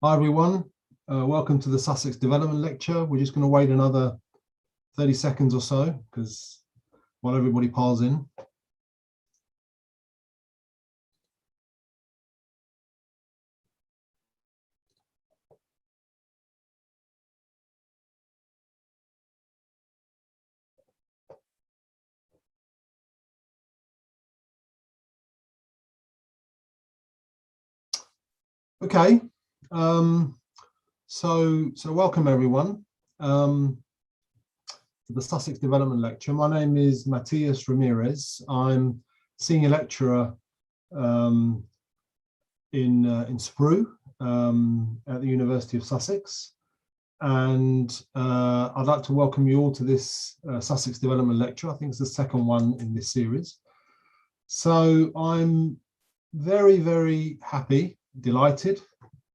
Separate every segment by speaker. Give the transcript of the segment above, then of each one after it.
Speaker 1: Hi everyone, welcome to the Sussex Development Lecture. We're just going to wait another 30 seconds or so because while everybody piles in. Okay, so welcome everyone to the Sussex Development Lecture. My name is Matias Ramirez. I'm senior lecturer in SPRU at the University of Sussex, and I'd like to welcome you all to this Sussex Development Lecture. I think it's the second one in this series. So I'm very, very happy, delighted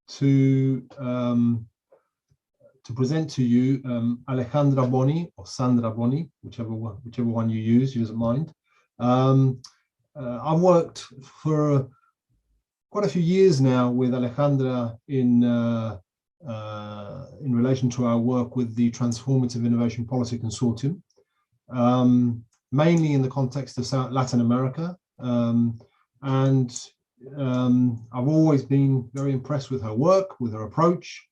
Speaker 1: to present to you Alejandra Boni or Sandra Boni, whichever one you use, she doesn't mind. I've worked for quite a few years now with Alejandra in relation to our work with the Transformative Innovation Policy Consortium, mainly in the context of Latin America. And I've always been very impressed with her work, with her approach,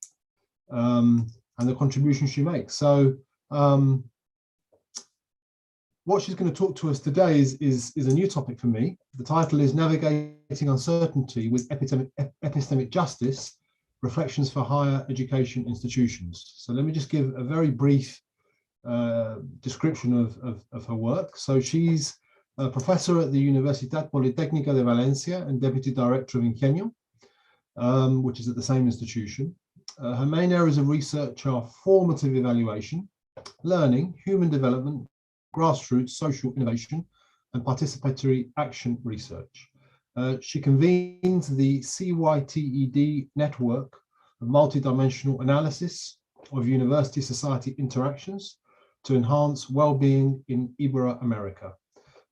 Speaker 1: and the contribution she makes. So what she's going to talk to us today is a new topic for me. The title is Navigating Uncertainty with Epistemic Justice, Reflections for Higher Education Institutions. So let me just give a very brief description of her work. So she's a professor at the Universidad Politecnico de Valencia and Deputy Director of Ingenio, which is at the same institution. Her main areas of research are formative evaluation, learning, human development, grassroots social innovation, and participatory action research. She convenes the CYTED network of multidimensional analysis of university-society interactions to enhance well-being in Ibero-America,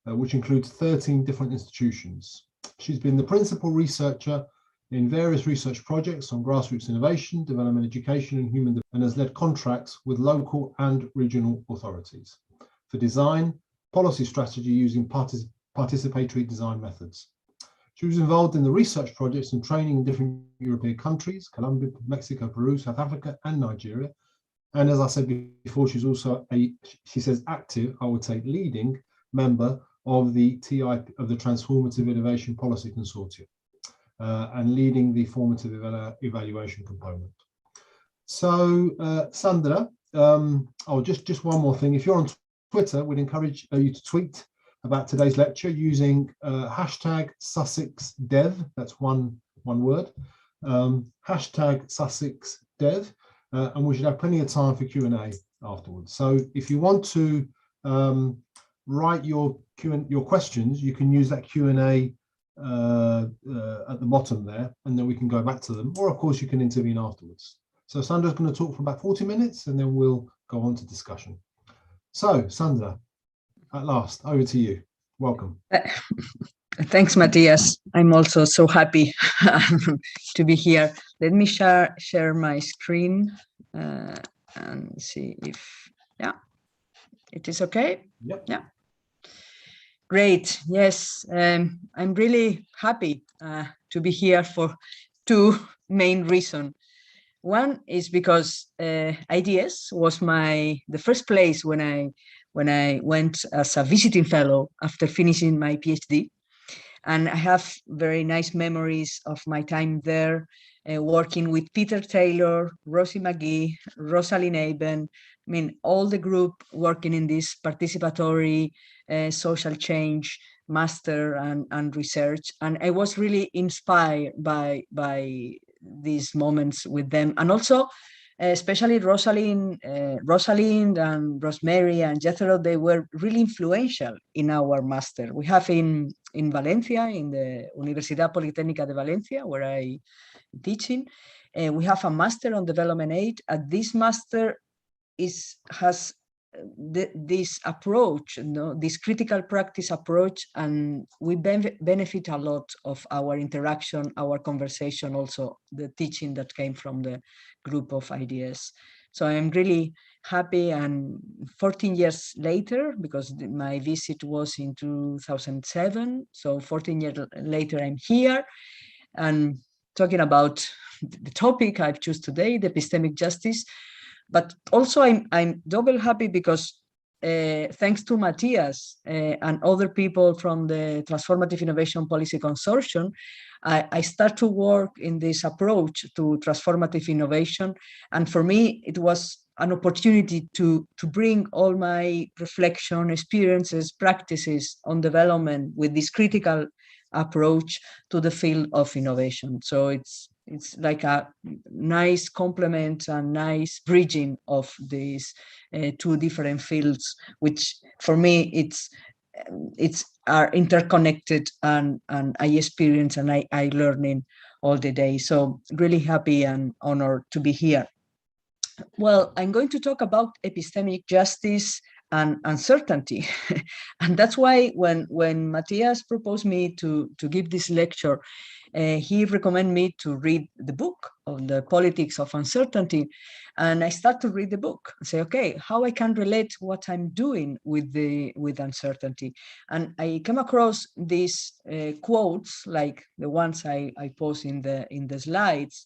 Speaker 1: which includes 13 different institutions. She's been the principal researcher in various research projects on grassroots innovation, development education, and human development, and has led contracts with local and regional authorities for design, policy strategy using participatory design methods. She was involved in the research projects and training in different European countries, Colombia, Mexico, Peru, South Africa, and Nigeria. And as I said before, she's also she says active, I would say leading member of the TIP, of the Transformative Innovation Policy Consortium, and leading the formative evaluation component. So Sandra, just one more thing. If you're on Twitter, we'd encourage you to tweet about today's lecture using hashtag SussexDev, that's one word, hashtag SussexDev, and we should have plenty of time for Q&A afterwards. So if you want to write your questions, you can use that Q&A at the bottom there, and then we can go back to them, or of course you can intervene afterwards. So Sandra's going to talk for about 40 minutes and then we'll go on to discussion. So Sandra, at last, over to you. Welcome.
Speaker 2: Thanks, Matias. I'm also so happy to be here. Let me share my screen and see if, yeah, it is okay.
Speaker 1: Yep.
Speaker 2: Yeah. Great. Yes, I'm really happy to be here for two main reasons. One is because IDS was the first place when I went as a visiting fellow after finishing my PhD, and I have very nice memories of my time there, working with Peter Taylor, Rosie McGee, Rosalind Eben. I mean, all the group working in this participatory social change master and research, and I was really inspired by these moments with them, and also especially Rosalind and Rosemary and Jethro. They were really influential in our master. We have in Valencia, in the Universidad Politécnica de Valencia, where I'm teaching, we have a master on development aid, and this master has this approach, this critical practice approach, and we benefit a lot of our interaction, our conversation, also the teaching that came from the group of ideas. So I'm really happy, and 14 years later, because my visit was in 2007, so 14 years later I'm here and talking about the topic I've chosen today, the epistemic justice. But also I'm double happy because thanks to Matias and other people from the Transformative Innovation Policy Consortium, I start to work in this approach to transformative innovation. And for me, it was an opportunity to bring all my reflection, experiences, practices on development with this critical approach to the field of innovation. So it's like a nice complement and nice bridging of these two different fields, which for me it's are interconnected, and I experience and I learning all the day. So really happy and honored to be here. Well, I'm going to talk about epistemic justice and uncertainty. And that's why when Matias proposed me to give this lecture, he recommended me to read the book of the Politics of Uncertainty. And I start to read the book and say, okay, how I can relate what I'm doing with uncertainty. And I came across these quotes, like the ones I post in the slides.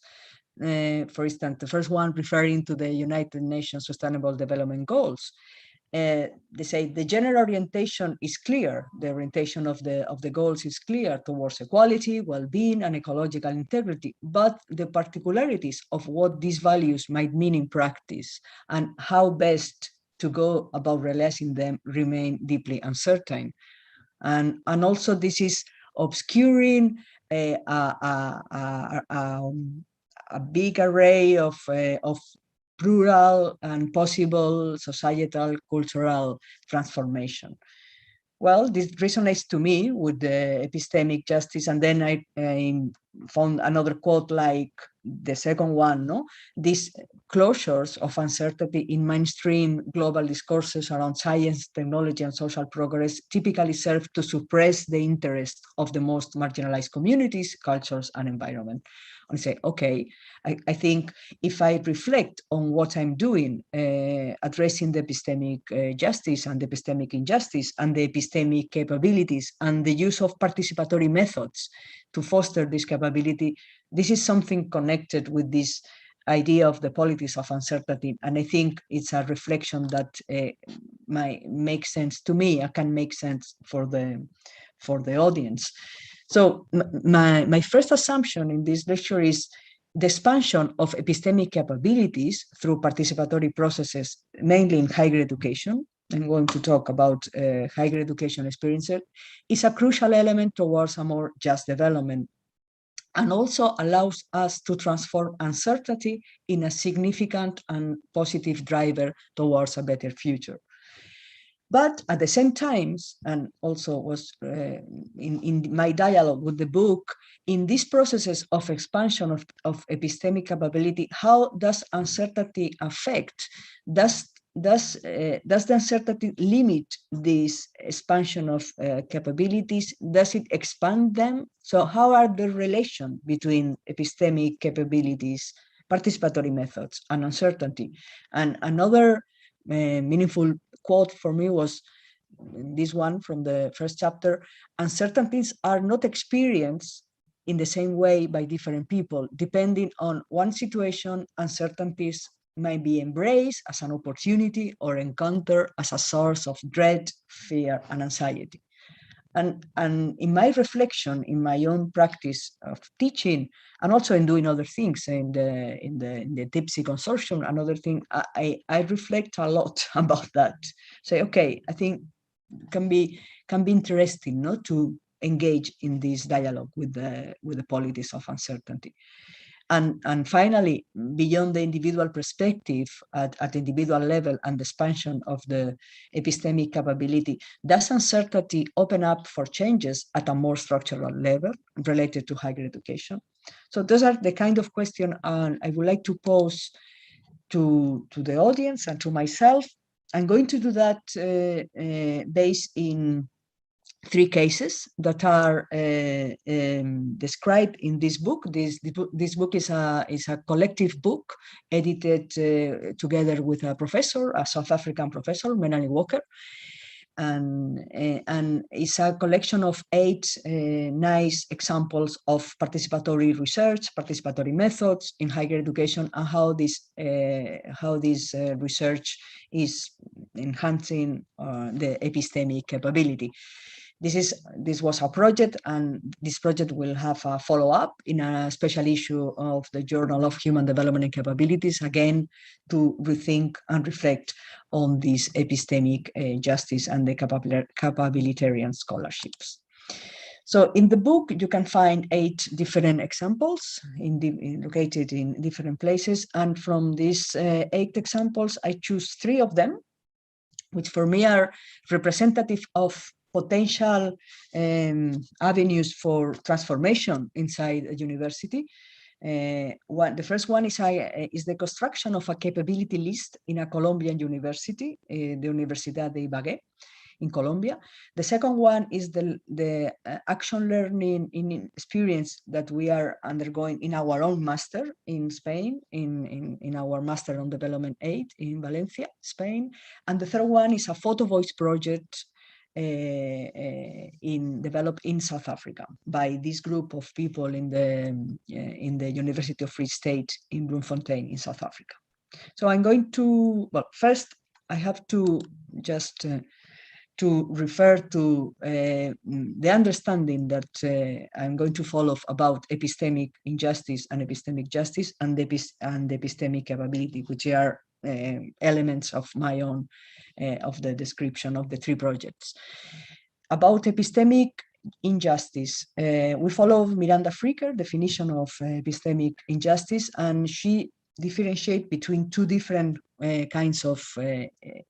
Speaker 2: For instance, the first one referring to the United Nations Sustainable Development Goals. They say the general orientation is clear. The orientation of the goals is clear towards equality, well-being, and ecological integrity. But the particularities of what these values might mean in practice and how best to go about realizing them remain deeply uncertain. And also this is obscuring a big array of plural and possible societal cultural transformation. Well, this resonates to me with the epistemic justice. And then I found another quote like the second one, no? These closures of uncertainty in mainstream global discourses around science, technology, and social progress typically serve to suppress the interest of the most marginalized communities, cultures, and environment. And say, okay, I think if I reflect on what I'm doing, addressing the epistemic justice and the epistemic injustice and the epistemic capabilities and the use of participatory methods to foster this capability, this is something connected with this idea of the politics of uncertainty. And I think it's a reflection that might make sense to me, and can make sense for the audience. So my first assumption in this lecture is the expansion of epistemic capabilities through participatory processes, mainly in higher education. I'm going to talk about higher education experiences, is a crucial element towards a more just development, and also allows us to transform uncertainty in a significant and positive driver towards a better future. But at the same time, and also was in my dialogue with the book, in these processes of expansion of epistemic capability, how does uncertainty affect? Does the uncertainty limit this expansion of capabilities? Does it expand them? So how are the relation between epistemic capabilities, participatory methods, and uncertainty? And another meaningful quote for me was this one from the first chapter: uncertainties are not experienced in the same way by different people. Depending on one situation, uncertainties might be embraced as an opportunity or encountered as a source of dread, fear, and anxiety. And in my reflection, in my own practice of teaching, and also in doing other things in the TIPSI consortium, another thing, I reflect a lot about that. Say, okay, I think can be interesting, not to engage in this dialogue with the politics of uncertainty. And finally, beyond the individual perspective at individual level and the expansion of the epistemic capability, does uncertainty open up for changes at a more structural level related to higher education? So those are the kind of questions I would like to pose to the audience and to myself. I'm going to do that based in 3 cases that are described in this book. This book is a collective book edited together with a professor, a South African professor, Melanie Walker. And it's a collection of 8 nice examples of participatory research, participatory methods in higher education, and how this research is enhancing the epistemic capability. This was a project, and this project will have a follow-up in a special issue of the Journal of Human Development and Capabilities, again, to rethink and reflect on this epistemic justice and the capabilitarian scholarships. So in the book, you can find 8 different examples located in different places. And from these 8 examples, I choose 3 of them, which for me are representative of potential avenues for transformation inside a university. The first one is the construction of a capability list in a Colombian university, the Universidad de Iba in Colombia. The second one is the action learning experience that we are undergoing in our own master in Spain, in our Master on Development Aid in Valencia, Spain. And the third one is a Photovoice project developed in South Africa by this group of people in the University of Free State in Bloemfontein in South Africa. So I'm going to, well, first I have to just to refer to the understanding that I'm going to follow about epistemic injustice and epistemic justice and the epistemic capability, which are elements of my own of the description of the 3 projects. About epistemic injustice, we follow Miranda Fricker's definition of epistemic injustice, and she differentiates between 2 different kinds of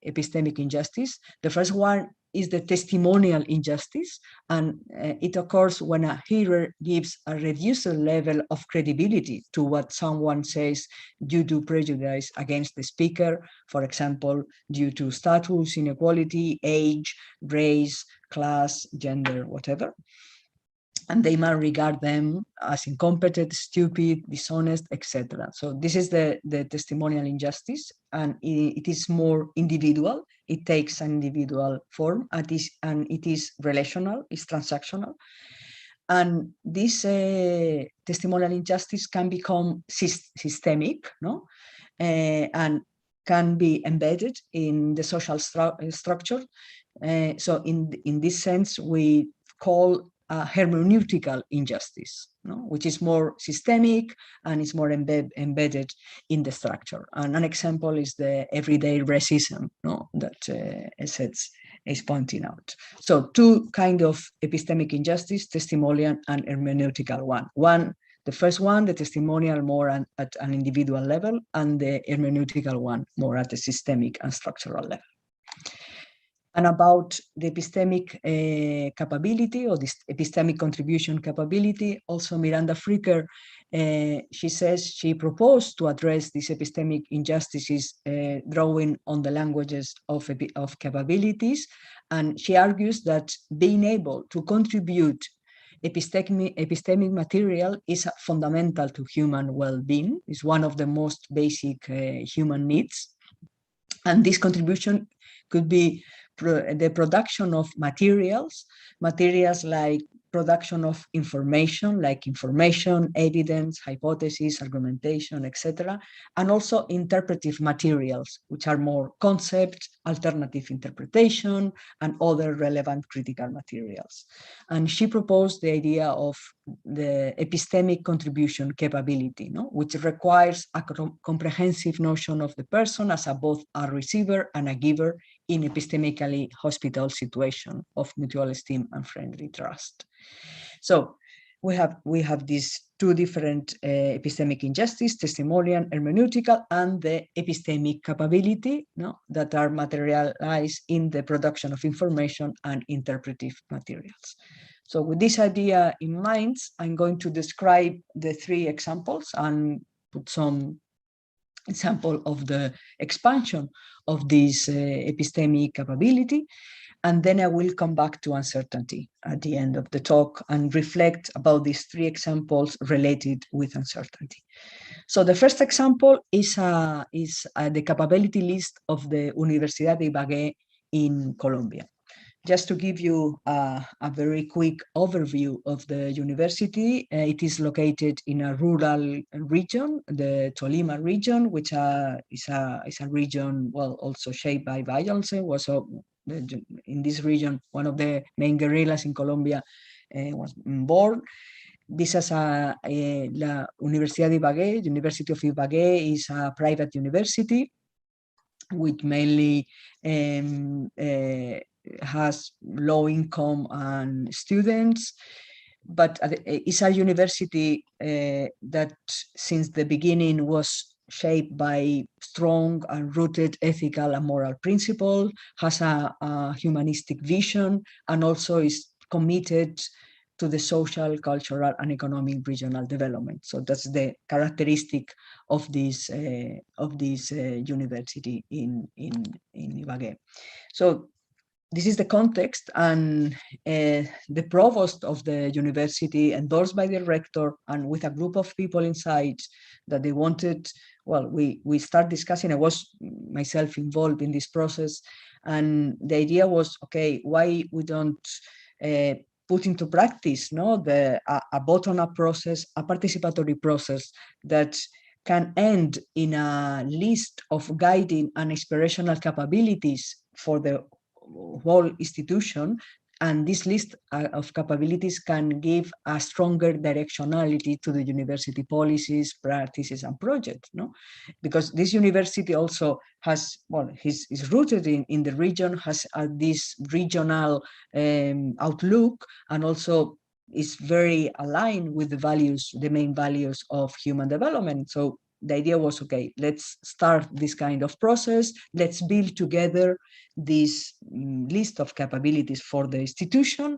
Speaker 2: epistemic injustice. The first one is the testimonial injustice, and it occurs when a hearer gives a reduced level of credibility to what someone says due to prejudice against the speaker, for example, due to status, inequality, age, race, class, gender, whatever. And they might regard them as incompetent, stupid, dishonest, etc. So this is the testimonial injustice, and it is more individual. It takes an individual form, and it is relational, it's transactional. And this testimonial injustice can become systemic, no? And can be embedded in the social structure. So in this sense, we call hermeneutical injustice, no? Which is more systemic and is more embedded in the structure. And an example is the everyday racism, no? That Essetz is pointing out. So 2 kind of epistemic injustice, testimonial and hermeneutical one. The first one, the testimonial, more at an individual level, and the hermeneutical one more at a systemic and structural level. And about the epistemic capability, or this epistemic contribution capability, also Miranda Fricker, she says she proposed to address these epistemic injustices drawing on the languages of capabilities. And she argues that being able to contribute epistemic material is fundamental to human well-being, is one of the most basic human needs. And this contribution could be the production of materials like production of information, like information, evidence, hypothesis, argumentation, etc., and also interpretive materials, which are more concept, alternative interpretation, and other relevant critical materials. And she proposed the idea of the epistemic contribution capability, no? Which requires a comprehensive notion of the person as both a receiver and a giver in epistemically hospital situation of mutual esteem and friendly trust. So we have these 2 different epistemic injustice, testimonial, hermeneutical, and the epistemic capability, no? That are materialized in the production of information and interpretive materials. So with this idea in mind, I'm going to describe the 3 examples and put some example of the expansion of this epistemic capability. And then I will come back to uncertainty at the end of the talk and reflect about these 3 examples related with uncertainty. So the first example is the capability list of the Universidad de Iba in Colombia. Just to give you a very quick overview of the university, it is located in a rural region, the Tolima region, which is a region, well, also shaped by violence. In this region, one of the main guerrillas in Colombia was born. This is la Universidad de Iba, University of Iba is a private university which mainly has low income and students, but it's a university that since the beginning was shaped by strong and rooted ethical and moral principles, has a humanistic vision, and also is committed to the social, cultural, and economic regional development. So that's the characteristic of this university in Ibagué. So this is the context, and the provost of the university, endorsed by the rector, and with a group of people inside that they wanted, well, we start discussing. I was myself involved in this process, and the idea was, okay, why we don't put into practice a bottom-up process, a participatory process that can end in a list of guiding and inspirational capabilities for the whole institution, and this list of capabilities can give a stronger directionality to the university policies, practices, and projects, because this university also has, well, is rooted in the region, has this regional outlook, and also is very aligned with the values, the main values of human development. So the idea was, okay, let's start this kind of process. Let's build together this list of capabilities for the institution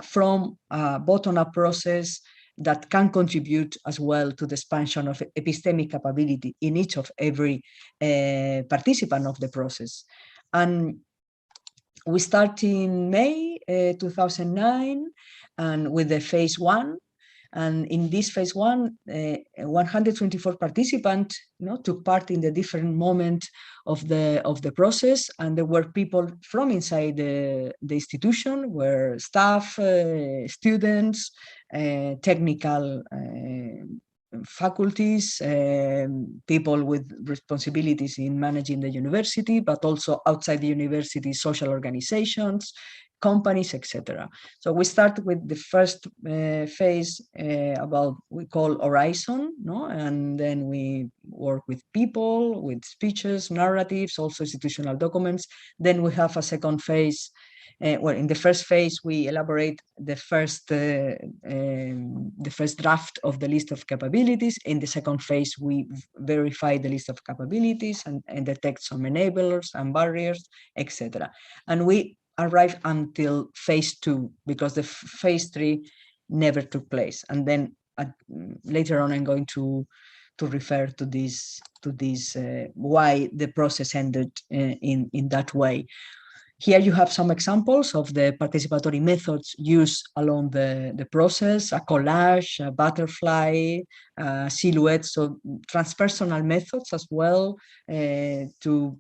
Speaker 2: from a bottom-up process that can contribute as well to the expansion of epistemic capability in each of every participant of the process. And we start in May 2009, and with the phase 1. And in this phase 1, 124 participants took part in the different moments of the process, and there were people from inside the institution, were staff, students, technical faculties, people with responsibilities in managing the university, but also outside the university, social organizations, companies, etc. So we start with the first phase about we call Horizon, and then we work with people, with speeches, narratives, also institutional documents. Then we have a second phase. Well, in the first phase, we elaborate the first draft of the list of capabilities. In the second phase, we verify the list of capabilities and detect some enablers and barriers, etc. And we arrive until phase 2, because the phase 3 never took place. And then later on, I'm going to refer to this why the process ended in that way. Here you have some examples of the participatory methods used along the process: a collage, a butterfly, silhouette, so transpersonal methods as well to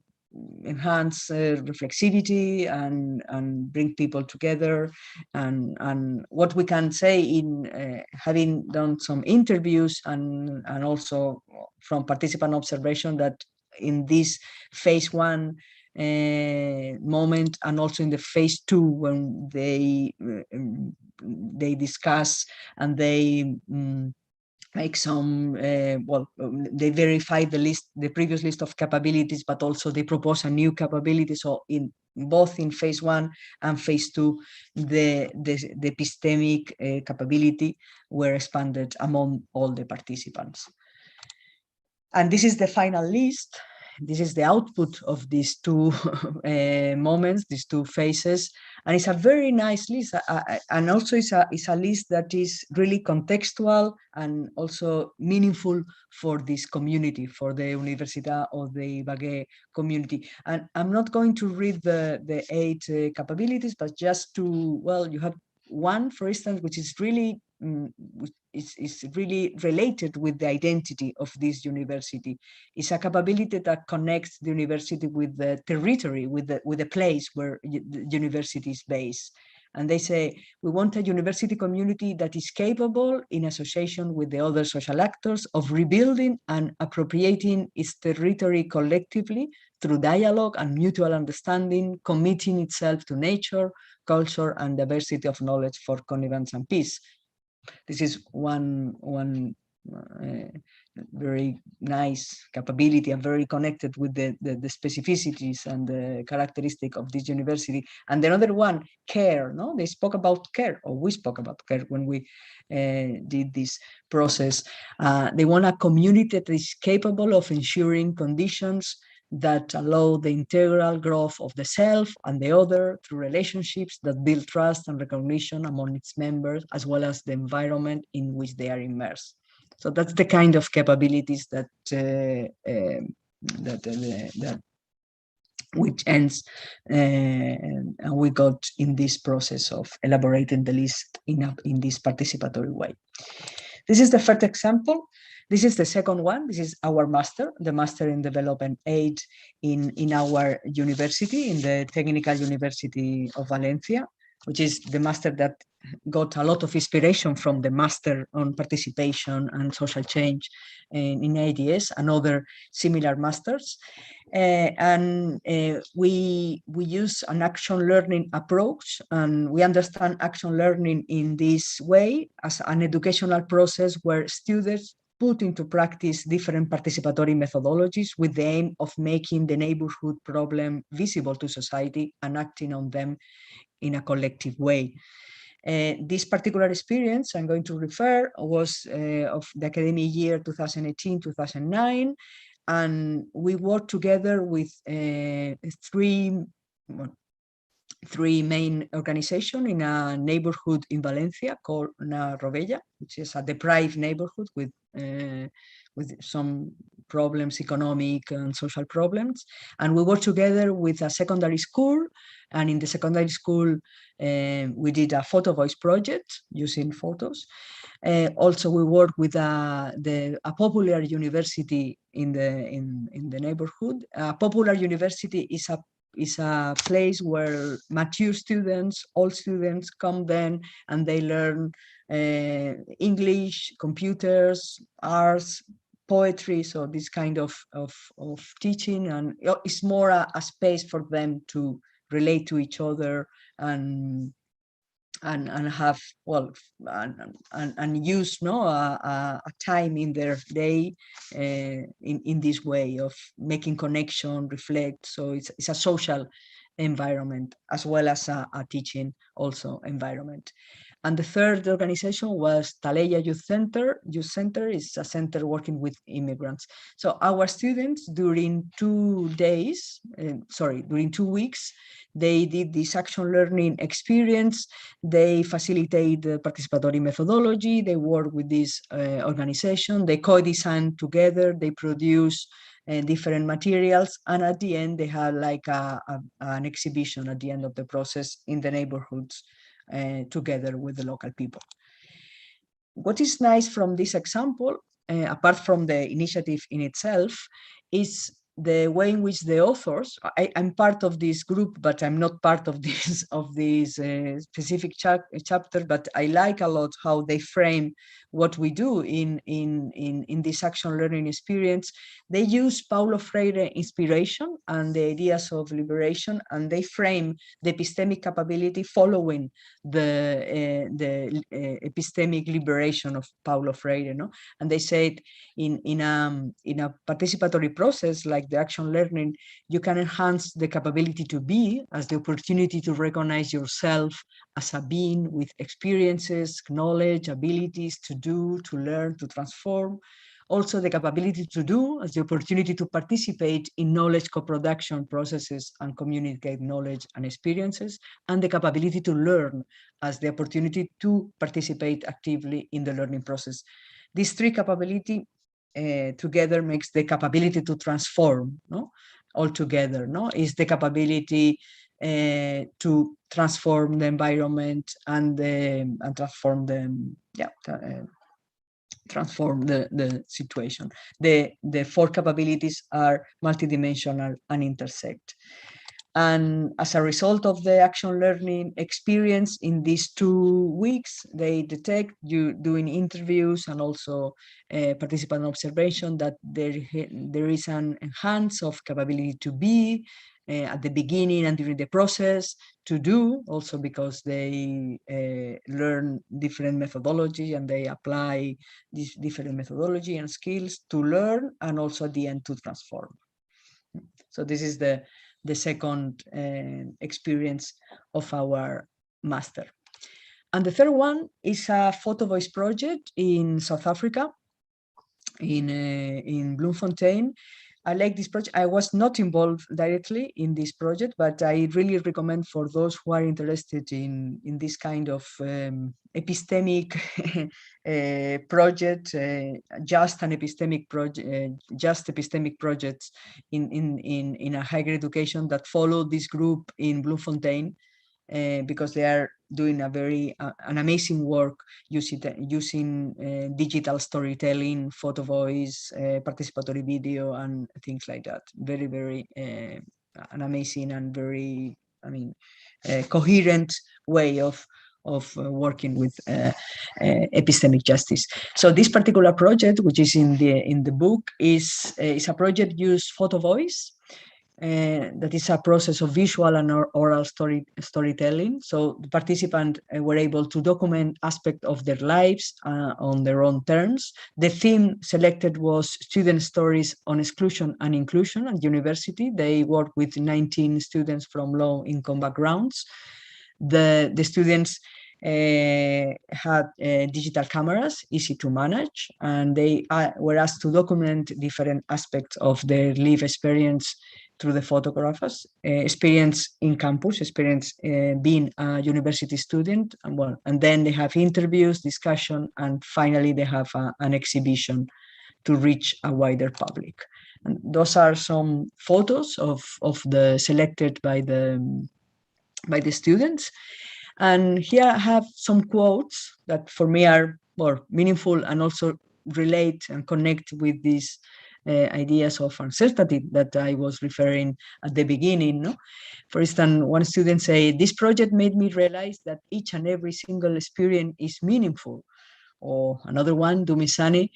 Speaker 2: enhance reflexivity and bring people together. And what we can say in having done some interviews and also from participant observation, that in this phase 1 moment, and also in the phase 2, when they discuss and they make some they verify the previous list of capabilities, but also they propose a new capability. So in both in phase 1 and phase 2, the epistemic capability were expanded among all the participants. And this is the final list. this is the output of these two moments, these two phases, and it's a very nice list, and also it's a list that is really contextual and also meaningful for this community, for the Universidad of the Ibagué community. And I'm not going to read the 8 capabilities, but just to, well, you have one, for instance, which is really is really related with the identity of this university. It's a capability that connects the university with the territory, with the place where the university is based. And they say, we want a university community that is capable, in association with the other social actors, of rebuilding and appropriating its territory collectively through dialogue and mutual understanding, committing itself to nature, culture, and diversity of knowledge for connivance and peace. This is one very nice capability and very connected with the specificities and the characteristic of this university. And another one, care, no? They spoke about care, or we spoke about care when we did this process. They want a community that is capable of ensuring conditions that allow the integral growth of the self and the other through relationships that build trust and recognition among its members, as well as the environment in which they are immersed. So that's the kind of capabilities that which ends and we got in this process of elaborating the list in this participatory way. This is the first example. This is the second one. This is our master, the Master in Development Aid in our university, in the Technical University of Valencia, which is the master that got a lot of inspiration from the Master on Participation and Social Change in ADS and other similar masters. We use an action learning approach, and we understand action learning in this way as an educational process where students put into practice different participatory methodologies with the aim of making the neighborhood problem visible to society and acting on them in a collective way. This particular experience I'm going to refer was of the academic year 2018-2009, and we worked together with three main organizations in a neighborhood in Valencia called Na Robella, which is a deprived neighborhood with some problems, economic and social problems. And we worked together with a secondary school, and in the secondary school we did a Photovoice project using photos. Also, we worked with a popular university in the neighborhood. A popular university is a place where mature students, all students come then and they learn English, computers, arts, poetry, so this kind of teaching, and it's more a space for them to relate to each other and have, well, and use a time in their day in this way of making connection, reflect. So it's a social environment as well as a teaching also environment. And the third organization was Taleya Youth Center. Youth Center is a center working with immigrants. So our students during 2 weeks, they did this action learning experience. They facilitate the participatory methodology. They work with this organization. They co-design together. They produce different materials. And at the end, they had like an exhibition at the end of the process in the neighborhoods together with the local people. What is nice from this example, apart from the initiative in itself, is the way in which the authors, I'm part of this group, but I'm not part of this specific chapter, but I like a lot how they frame what we do in this action learning experience. They use Paulo Freire inspiration and the ideas of liberation, and they frame the epistemic capability following the epistemic liberation of Paulo Freire, no? And they said in a participatory process like the action learning, you can enhance the capability to be as the opportunity to recognize yourself as a being with experiences, knowledge, abilities to do, to learn, to transform, Also the capability to do as the opportunity to participate in knowledge co-production processes and communicate knowledge and experiences, and the capability to learn as the opportunity to participate actively in the learning process. These three capabilities together makes the capability to transform, no? Altogether, no? Is the capability to transform the environment and transform them, transform the situation. The four capabilities are multidimensional and intersect. And as a result of the action learning experience in these 2 weeks, they detect, you doing interviews and also participant observation, that there is an enhance of capability to be at the beginning and during the process, to do, also because they learn different methodology and they apply this different methodology and skills to learn, and also at the end to transform. So this is the second experience of our master. And the third one is a Photovoice project in South Africa, in Bloemfontein. I like this project. I was not involved directly in this project, but I really recommend for those who are interested in this kind of epistemic project, just epistemic projects in a higher education, that follow this group in Bloemfontein, because they are doing a very an amazing work using digital storytelling, Photovoice, participatory video, and things like that. Very, very an amazing and very, coherent way of working with epistemic justice. So this particular project, which is in the book, is a project use Photovoice. That is a process of visual and oral storytelling. So the participants were able to document aspects of their lives on their own terms. The theme selected was student stories on exclusion and inclusion at university. They worked with 19 students from low-income backgrounds. The students had digital cameras, easy to manage, and they were asked to document different aspects of their life experience through the photographs, experience in campus, experience being a university student, and then they have interviews, discussion, and finally they have an exhibition to reach a wider public. And those are some photos of the selected by the students. And here I have some quotes that for me are more meaningful and also relate and connect with these ideas of uncertainty that I was referring at the beginning. No? For instance, one student say, "This project made me realize that each and every single experience is meaningful." Or another one, Dumisani,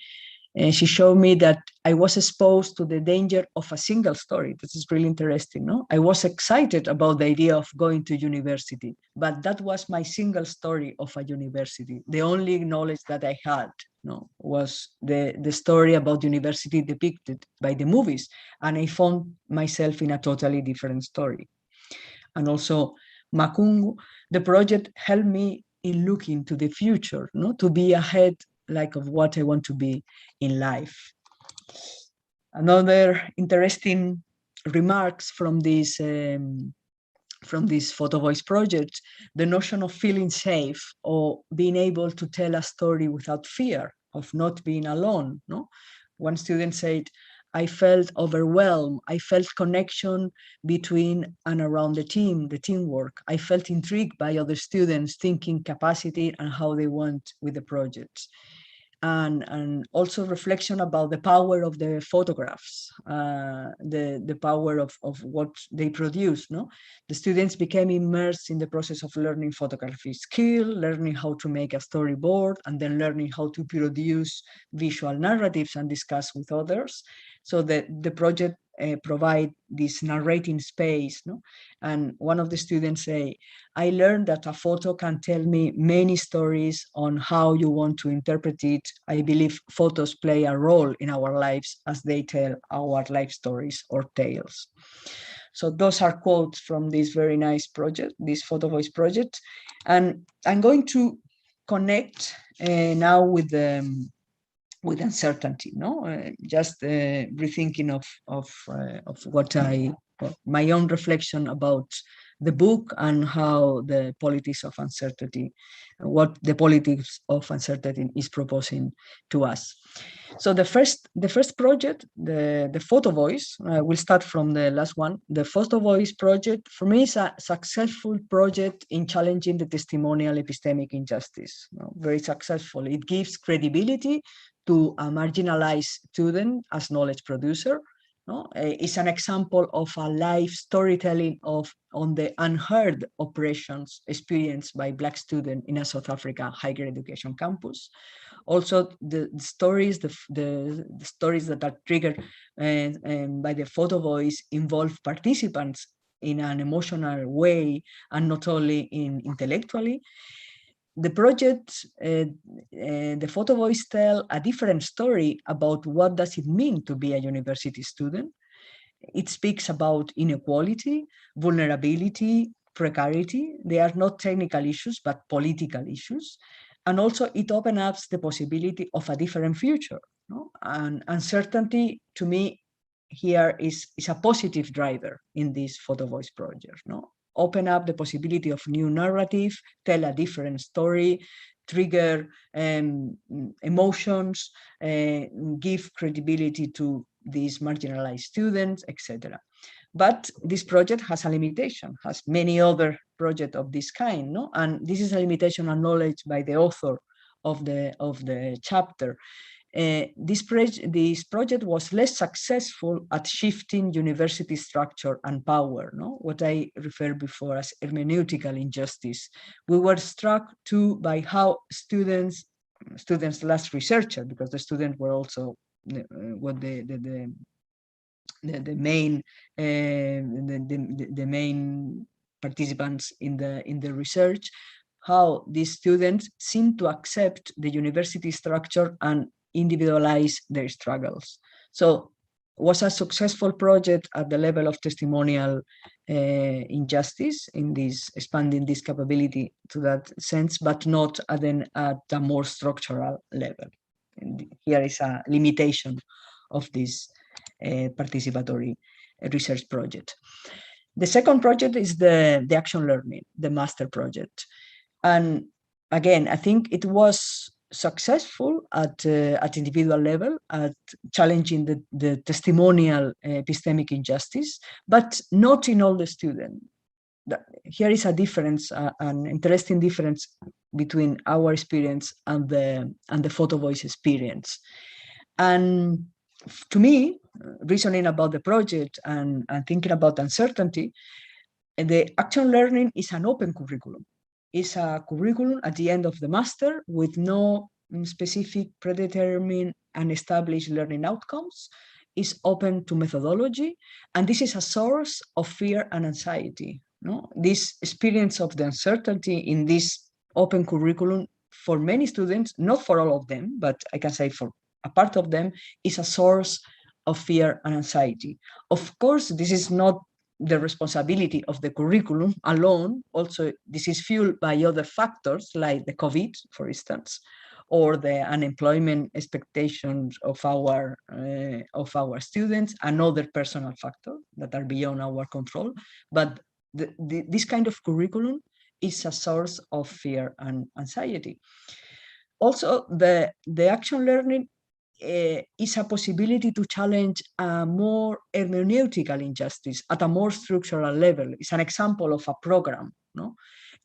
Speaker 2: she showed me that I was exposed to the danger of a single story. This is really interesting. No? I was excited about the idea of going to university, but that was my single story of a university. The only knowledge that I had was the story about university depicted by the movies. And I found myself in a totally different story. And also Makungu, the project helped me in looking to the future, to be ahead of what I want to be in life. Another interesting remarks from this Photovoice project, the notion of feeling safe or being able to tell a story without fear of not being alone. No? One student said, "I felt overwhelmed. I felt connection between and around the teamwork. I felt intrigued by other students' thinking capacity and how they went with the projects." And also reflection about the power of the photographs, the power of what they produce. No? The students became immersed in the process of learning photography skill, learning how to make a storyboard, and then learning how to produce visual narratives and discuss with others. So the project provide this narrating space. No? And one of the students say, "I learned that a photo can tell me many stories on how you want to interpret it. I believe photos play a role in our lives as they tell our life stories or tales." So those are quotes from this very nice project, this Photovoice project. And I'm going to connect now with with uncertainty, no? Just rethinking of what my own reflection about the book and how the politics of uncertainty, what the politics of uncertainty is proposing to us. So the first project, the Photovoice, we'll start from the last one. The Photovoice project, for me, is a successful project in challenging the testimonial epistemic injustice. Very successful. It gives credibility to a marginalized student as knowledge producer. It's an example of a live storytelling on the unheard oppressions experienced by Black students in a South Africa higher education campus. Also, the stories that are triggered by the Photovoice involve participants in an emotional way and not only intellectually. The project, the Photovoice, tell a different story about what does it mean to be a university student. It speaks about inequality, vulnerability, precarity. They are not technical issues, but political issues. And also it opens up the possibility of a different future. And uncertainty, to me, here is a positive driver in this Photovoice project. Open up the possibility of new narrative, tell a different story, trigger emotions, give credibility to these marginalized students, etc. But this project has a limitation, has many other projects of this kind, and this is a limitation acknowledged by the author of the chapter. This project was less successful at shifting university structure and power, what I referred before as hermeneutical injustice. We were struck too by how students last researcher, because the students were also what the main participants in the research, how these students seem to accept the university structure and individualize their struggles. So it was a successful project at the level of testimonial injustice in this, expanding this capability to that sense, but not at a more structural level. And here is a limitation of this participatory research project. The second project is the action learning, the master project. And again, I think it was successful at individual level at challenging the testimonial epistemic injustice, but not in all the students. Here is a difference, an interesting difference between our experience and the Photovoice experience. And to me, reasoning about the project and thinking about uncertainty, the action learning is an open curriculum. It's a curriculum at the end of the master with no specific predetermined and established learning outcomes. It's open to methodology, and this is a source of fear and anxiety. This experience of the uncertainty in this open curriculum for many students, not for all of them, but I can say for a part of them, is a source of fear and anxiety. Of course, this is not the responsibility of the curriculum alone. Also, this is fueled by other factors like the COVID, for instance, or the unemployment expectations of our students, and other personal factors that are beyond our control. But this kind of curriculum is a source of fear and anxiety. Also, the action learning is a possibility to challenge a more hermeneutical injustice at a more structural level. It's an example of a program.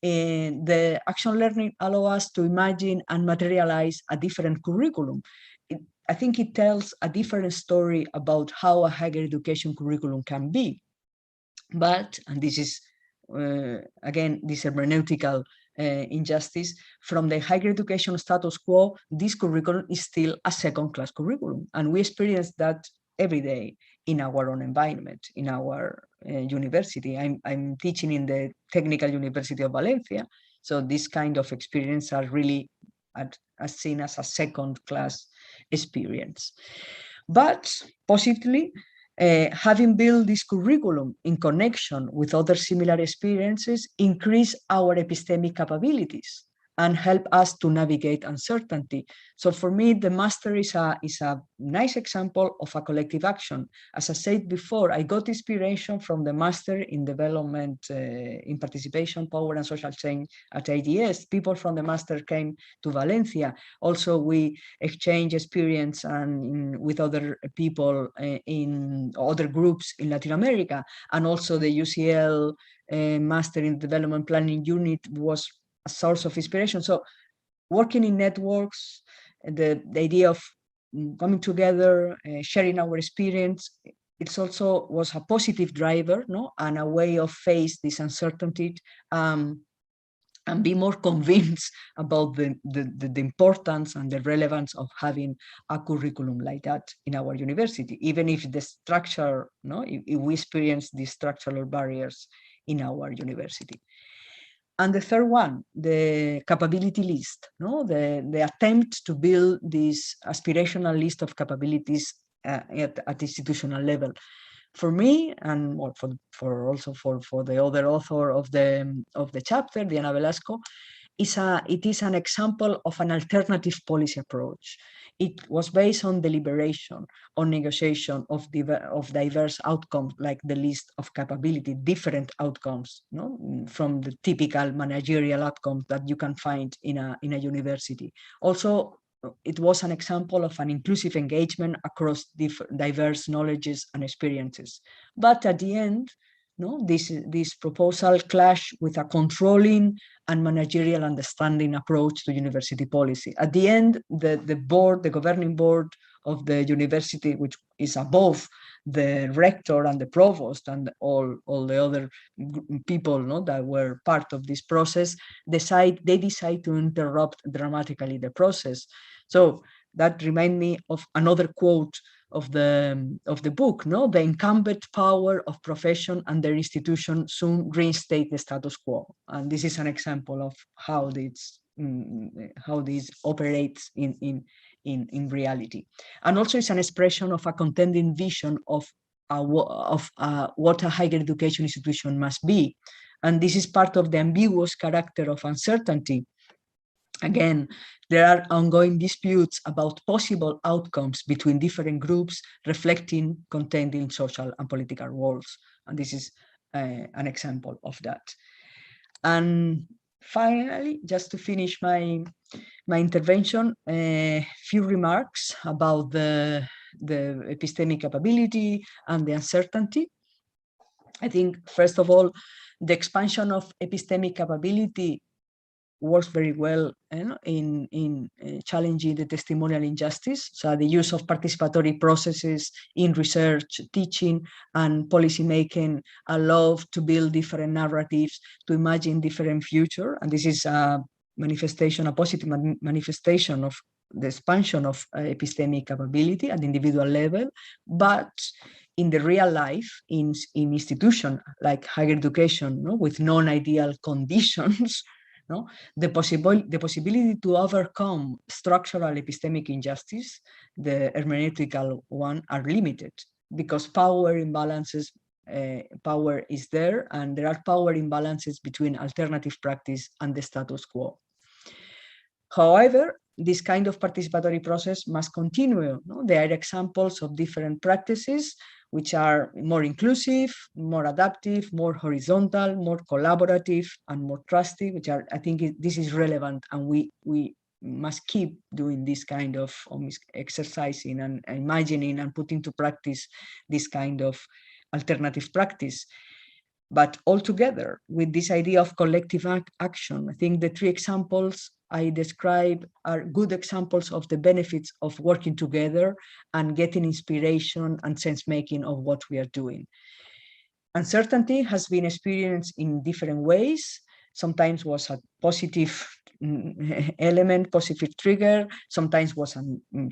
Speaker 2: And the action learning allows us to imagine and materialize a different curriculum. I think it tells a different story about how a higher education curriculum can be. But, and this is, again, this hermeneutical injustice, from the higher education status quo, this curriculum is still a second-class curriculum. And we experience that every day in our own environment, in our university. I'm teaching in the Technical University of Valencia. So this kind of experience are really seen as a second-class experience. But positively, having built this curriculum in connection with other similar experiences increase our epistemic capabilities and help us to navigate uncertainty. So for me, the master is a nice example of a collective action. As I said before, I got inspiration from the master in development, in participation, power, and social change at ADS. People from the master came to Valencia. Also, we exchange experience with other people in other groups in Latin America. And also the UCL master in development planning unit was a source of inspiration. So working in networks, the idea of coming together, sharing our experience, it also was a positive driver, no, and a way of face this uncertainty and be more convinced about the importance and the relevance of having a curriculum like that in our university, even if the structure, no, if we experience these structural barriers in our university. And the third one, the capability list, no? The attempt to build this aspirational list of capabilities at institutional level. For me, and for the other author of the chapter, Diana Velasco, it is an example of an alternative policy approach. It was based on deliberation, on negotiation of diverse outcomes, like the list of capability, different outcomes, no? From the typical managerial outcomes that you can find in a university. Also, it was an example of an inclusive engagement across diverse knowledges and experiences. But at the end, no, this proposal clashed with a controlling and managerial understanding approach to university policy. At the end, the governing board of the university, which is above the rector and the provost and all the other people, no, that were part of this process, they decide to interrupt dramatically the process. So that reminds me of another quote of the book, no? The incumbent power of profession and their institution soon reinstate the status quo. And this is an example of how this operates in reality. And also it's an expression of a contending vision of what a higher education institution must be. And this is part of the ambiguous character of uncertainty. Again, there are ongoing disputes about possible outcomes between different groups reflecting contending social and political roles. And this is an example of that. And finally, just to finish my intervention, a few remarks about the epistemic capability and the uncertainty. I think, first of all, the expansion of epistemic capability works very well in challenging the testimonial injustice. So the use of participatory processes in research, teaching, and policy making allow to build different narratives, to imagine different future. And this is a positive manifestation of the expansion of epistemic capability at the individual level. But in the real life, in institutions like higher education, no, with non-ideal conditions, no? The possibility to overcome structural epistemic injustice, the hermeneutical one, are limited because power imbalances, power is there, and there are power imbalances between alternative practice and the status quo. However, this kind of participatory process must continue. No? There are examples of different practices which are more inclusive, more adaptive, more horizontal, more collaborative, and more trusty, which are, I think this is relevant, and we must keep doing this kind of exercising and imagining and putting to practice this kind of alternative practice. But altogether, with this idea of collective action, I think the three examples I describe are good examples of the benefits of working together and getting inspiration and sense-making of what we are doing. Uncertainty has been experienced in different ways. Sometimes was a positive element, positive trigger. Sometimes was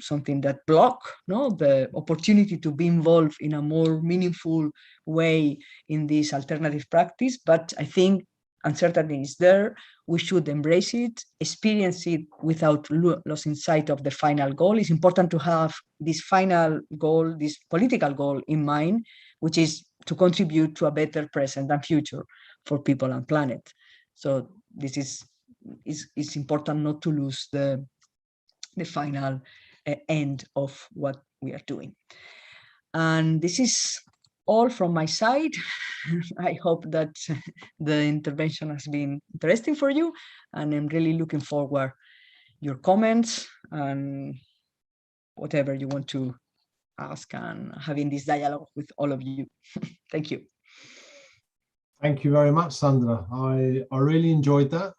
Speaker 2: something that blocked, no, the opportunity to be involved in a more meaningful way in this alternative practice. But I think uncertainty is there. We should embrace it, experience it without losing sight of the final goal. It's important to have this final goal, this political goal in mind, which is to contribute to a better present and future for people and planet. So this is it's important not to lose the final end of what we are doing. And this is all from my side. I hope that the intervention has been interesting for you, and I'm really looking forward your comments and whatever you want to ask, and having this dialogue with all of you. Thank you.
Speaker 1: Thank you very much, Sandra. I really enjoyed that.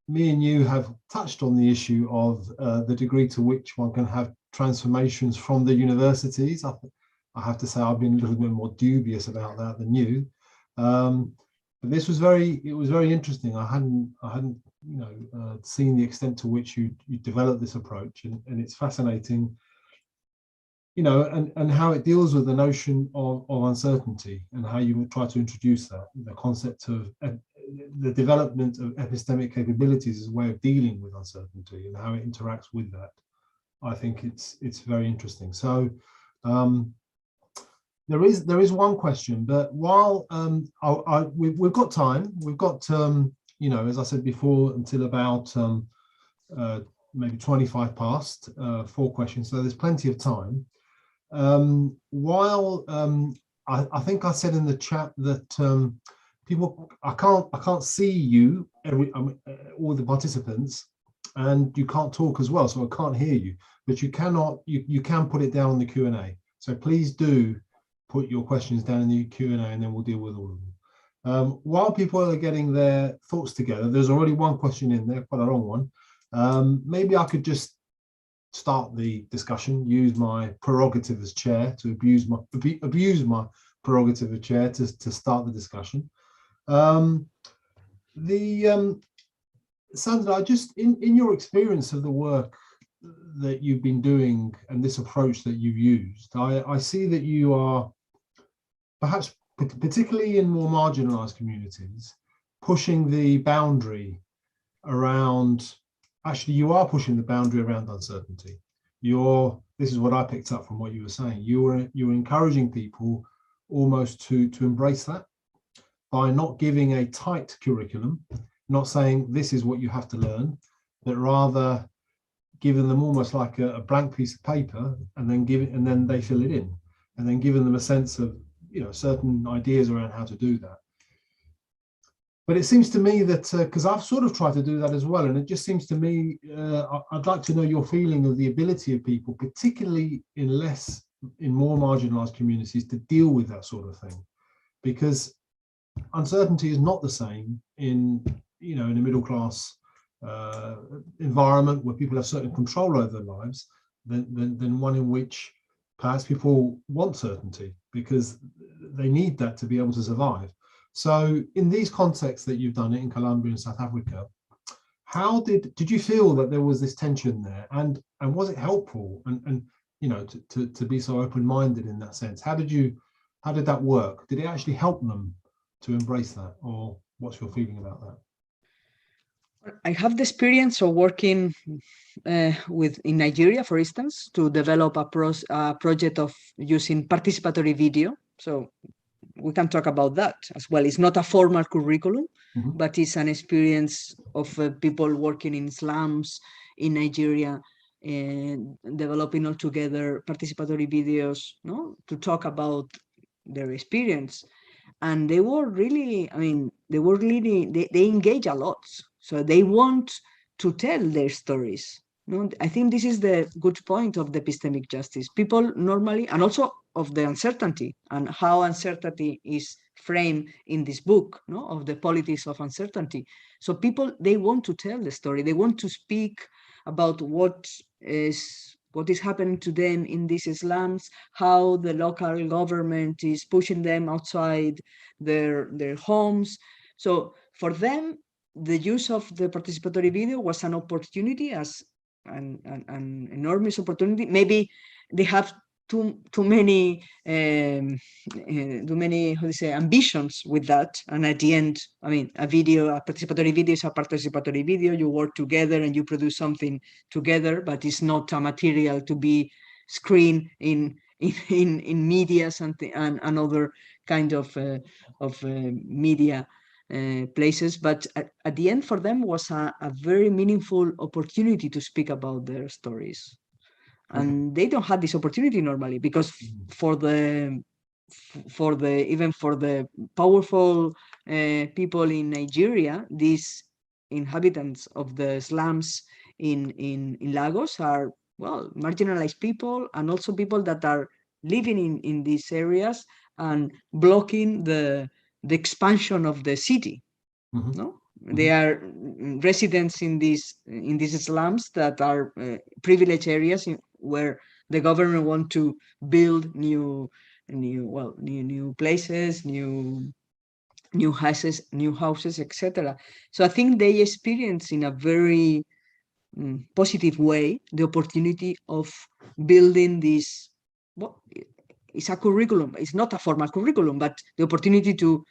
Speaker 1: Me and you have touched on the issue of the degree to which one can have transformations from the universities. I have to say I've been a little bit more dubious about that than you. But this was very interesting. I hadn't seen the extent to which you developed this approach, and it's fascinating, and how it deals with the notion of uncertainty, and how you would try to introduce that, the concept of the development of epistemic capabilities as a way of dealing with uncertainty and how it interacts with that. I think it's very interesting. So there is one question, but while we've got time, we've got as I said before, until about maybe 25 past, 4 questions. So there's plenty of time. While I think I said in the chat that people, I can't see you, all the participants, and you can't talk as well, so I can't hear you. But you can put it down in the Q&A. So please do put your questions down in the Q&A, and then we'll deal with all of them. While people are getting their thoughts together, there's already one question in there, quite a long one. Maybe I could just start the discussion, use my prerogative as chair to abuse my prerogative as chair to start the discussion. Sandra, just in your experience of the work that you've been doing and this approach that you've used, I see that you are, perhaps particularly in more marginalized communities, pushing the boundary around, actually you are pushing the boundary around uncertainty. This is what I picked up from what you were saying. You're encouraging people almost to embrace that by not giving a tight curriculum, not saying this is what you have to learn, but rather giving them almost like a blank piece of paper, and then they fill it in, and then giving them a sense of certain ideas around how to do that. But it seems to me that, because I've sort of tried to do that as well, and it just seems to me, I'd like to know your feeling of the ability of people, particularly in more marginalized communities, to deal with that sort of thing, because uncertainty is not the same in a middle class environment where people have certain control over their lives than one in which perhaps people want certainty because they need that to be able to survive. So in these contexts that you've done it in Colombia and South Africa, how did you feel that there was this tension there, and was it helpful and to be so open-minded in that sense? How did that work? Did it actually help them to embrace that, or what's your feeling about that?
Speaker 2: I have the experience of working in Nigeria, for instance, to develop a project of using participatory video. So we can talk about that as well. It's not a formal curriculum, but it's an experience of people working in slums in Nigeria and developing all together participatory videos, to talk about their experience. And they were really, they engage a lot. So they want to tell their stories. I think this is the good point of the epistemic justice. People normally, and also of the uncertainty and how uncertainty is framed in this book, of the politics of uncertainty. So people, they want to tell the story. They want to speak about what is happening to them in these slums, how the local government is pushing them outside their homes. So for them, the use of the participatory video was an opportunity, as an enormous opportunity. Maybe they have too many ambitions with that, and at the end, a participatory video is a participatory video. You work together and you produce something together, but it's not a material to be screened in media and other kind of media places, but at the end for them was a very meaningful opportunity to speak about their stories. And they don't have this opportunity normally, because for the even for the powerful people in Nigeria, these inhabitants of the slums in Lagos are, well, marginalized people, and also people that are living in these areas and blocking the expansion of the city. No, they are residents in these slums that are privileged areas where the government want to build new places, new houses, etc. So I think they experience in a very positive way the opportunity of building this. Well, it's a curriculum. It's not a formal curriculum, but the opportunity to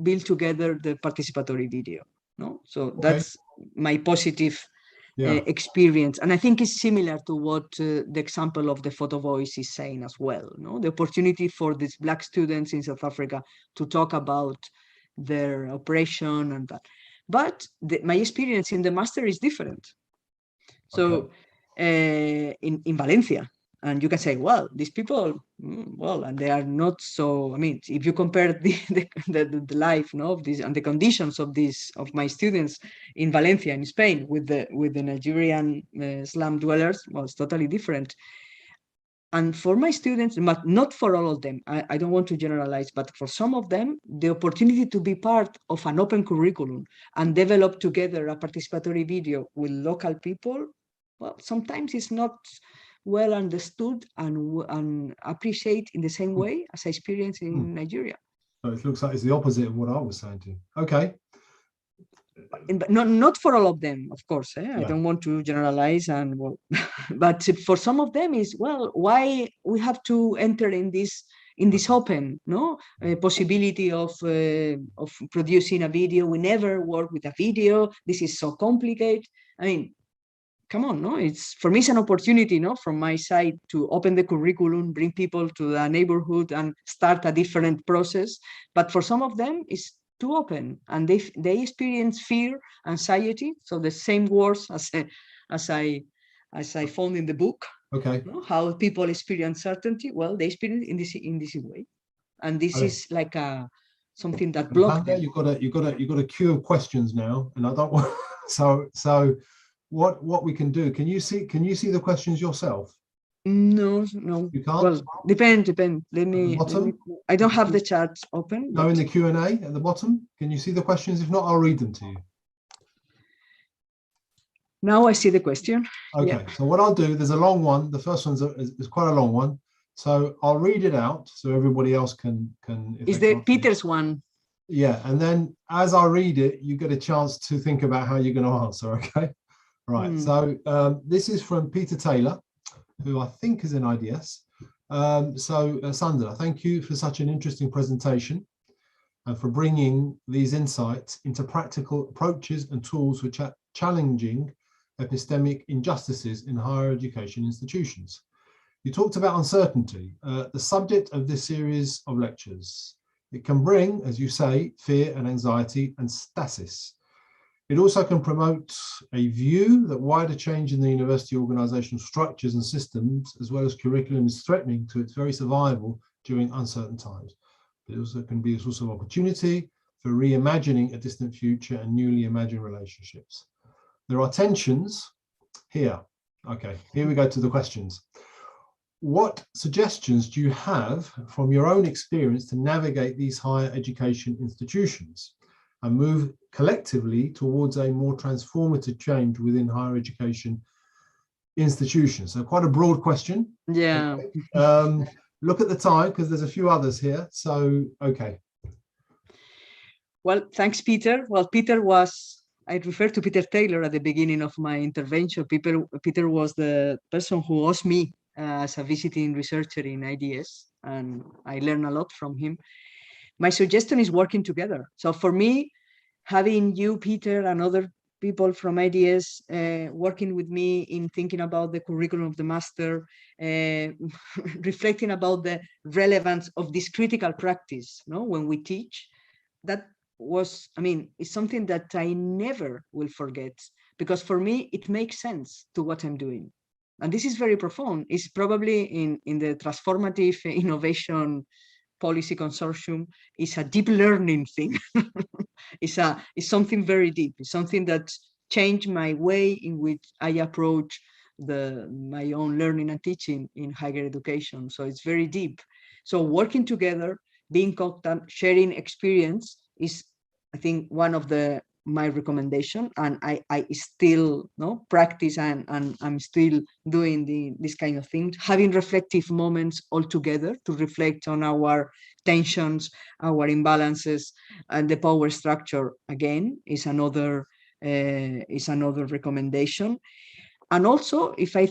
Speaker 2: build together the participatory video. No, so that's my positive experience, and I think it's similar to what the example of the Photovoice is saying as well. No, the opportunity for these Black students in South Africa to talk about their oppression and that. But my experience in the master is different. So in Valencia, and you can say, well, these people, well, and they are not so. I mean, if you compare the life, no, of these and the conditions of my students in Valencia in Spain with the Nigerian slum dwellers, well, it's totally different. And for my students, but not for all of them, I don't want to generalize, but for some of them, the opportunity to be part of an open curriculum and develop together a participatory video with local people, well, sometimes it's not well understood and appreciated in the same way as I experienced in Nigeria.
Speaker 1: So it looks like it's the opposite of what I was saying to you. Okay.
Speaker 2: But not for all of them, of course. I don't want to generalize, and well, but for some of them is, well, why we have to enter in this open possibility of producing a video. We never work with a video. This is so complicated. I mean, come on, no? It's for me, it's an opportunity, from my side to open the curriculum, bring people to the neighborhood, and start a different process. But for some of them, it's too open, and they experience fear, anxiety. So the same words as I found in the book.
Speaker 1: Okay.
Speaker 2: How people experience certainty. Well, they experience in this way, and this is like something that blocks them.
Speaker 1: You've got a queue of questions now, and I don't want so. What we can do? Can you see the questions yourself?
Speaker 2: No.
Speaker 1: You can't.
Speaker 2: Well, depend. Let me. I don't have the chat open.
Speaker 1: No, in the Q&A at the bottom. Can you see the questions? If not, I'll read them to you.
Speaker 2: Now I see the question.
Speaker 1: Okay. So what I'll do, there's a long one. The first one's is quite a long one. So I'll read it out so everybody else can.
Speaker 2: Is the Peter's one?
Speaker 1: Yeah, and then as I read it, you get a chance to think about how you're going to answer. Okay. Right. So this is from Peter Taylor, who I think is in IDS. Sandra, thank you for such an interesting presentation and for bringing these insights into practical approaches and tools for challenging epistemic injustices in higher education institutions. You talked about uncertainty, the subject of this series of lectures. It can bring, as you say, fear and anxiety and stasis. It also can promote a view that wider change in the university organizational structures and systems, as well as curriculum, is threatening to its very survival during uncertain times. It also can be a source of opportunity for reimagining a distant future and newly imagined relationships. There are tensions here. Okay, here we go to the questions. What suggestions do you have from your own experience to navigate these higher education institutions and move collectively towards a more transformative change within higher education institutions? So quite a broad question.
Speaker 2: Yeah.
Speaker 1: Okay. Look at the time, because there's a few others here. So, okay.
Speaker 2: Well, thanks, Peter. Well, I referred to Peter Taylor at the beginning of my intervention. Peter was the person who asked me as a visiting researcher in IDS, and I learned a lot from him. My suggestion is working together. So for me, having you, Peter, and other people from IDS working with me in thinking about the curriculum of the master, reflecting about the relevance of this critical practice, when we teach, that was, I mean, it's something that I never will forget, because for me, it makes sense to what I'm doing. And this is very profound. It's probably in the Transformative Innovation Policy Consortium, it's a deep learning thing. It's something very deep. It's something that changed my way in which I approach my own learning and teaching in higher education. So it's very deep. So working together, being contact, sharing experience is, I think, one of my recommendation, and I still practice and I'm still doing this kind of thing, having reflective moments all together to reflect on our tensions, our imbalances, and the power structure again is another recommendation. And also, if I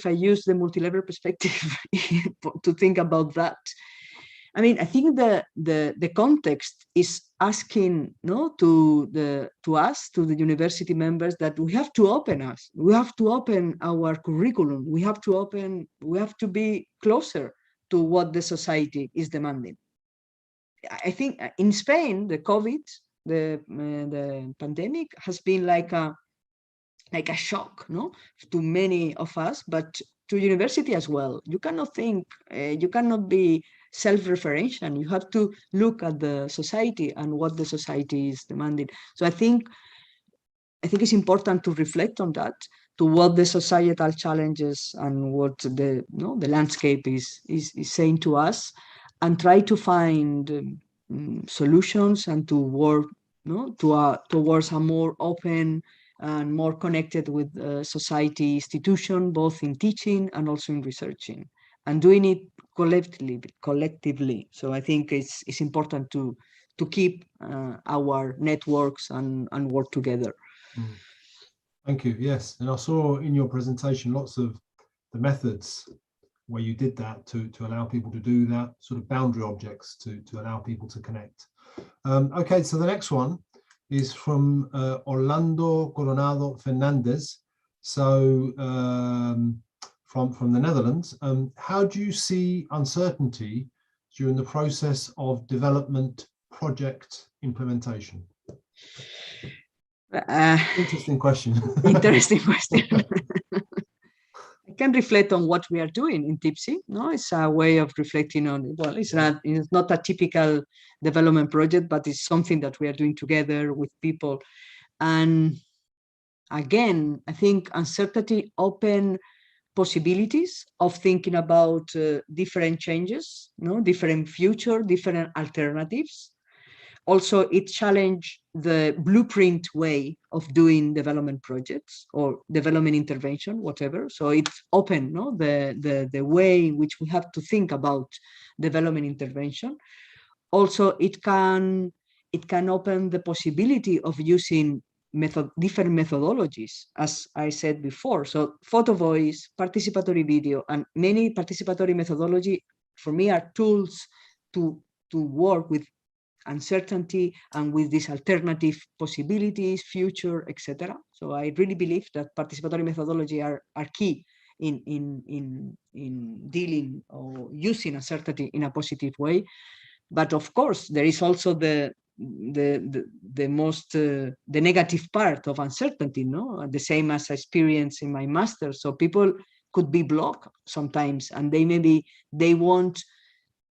Speaker 2: use the multi-level perspective to think about that, I mean, I think the context is asking to us, to the university members, that we have to open our curriculum. We have to be closer to what the society is demanding. I think in Spain, the COVID, the pandemic has been like a shock, to many of us, but to university as well. You cannot be self-referential. You have to look at the society and what the society is demanding. So I think it's important to reflect on that, to what the societal challenges and what the landscape is saying to us, and try to find solutions and to work towards a more open and more connected with society institution, both in teaching and also in researching, and doing it collectively. So I think it's important to keep our networks and work together.
Speaker 1: Thank you. Yes, and I saw in your presentation lots of the methods where you did that to allow people to do that, sort of boundary objects to allow people to connect. Okay, so the next one is from Orlando Coronado Fernandez. So from the Netherlands, how do you see uncertainty during the process of development project implementation? Interesting question.
Speaker 2: Interesting question. I can reflect on what we are doing in TIPSI. It's a way of reflecting on, well, it's not a typical development project, but it's something that we are doing together with people. And again, I think uncertainty open possibilities of thinking about different changes, different future, different alternatives. Also, it challenged the blueprint way of doing development projects or development intervention, whatever. So it's open, the way in which we have to think about development intervention. Also, it can open the possibility of using different methodologies, as I said before. So Photovoice, participatory video, and many participatory methodology for me are tools to work with uncertainty and with these alternative possibilities, future, etc. So I really believe that participatory methodology are key in dealing or using uncertainty in a positive way. But of course, there is also the negative part of uncertainty, the same as I experienced in my master's. So people could be blocked sometimes, and they want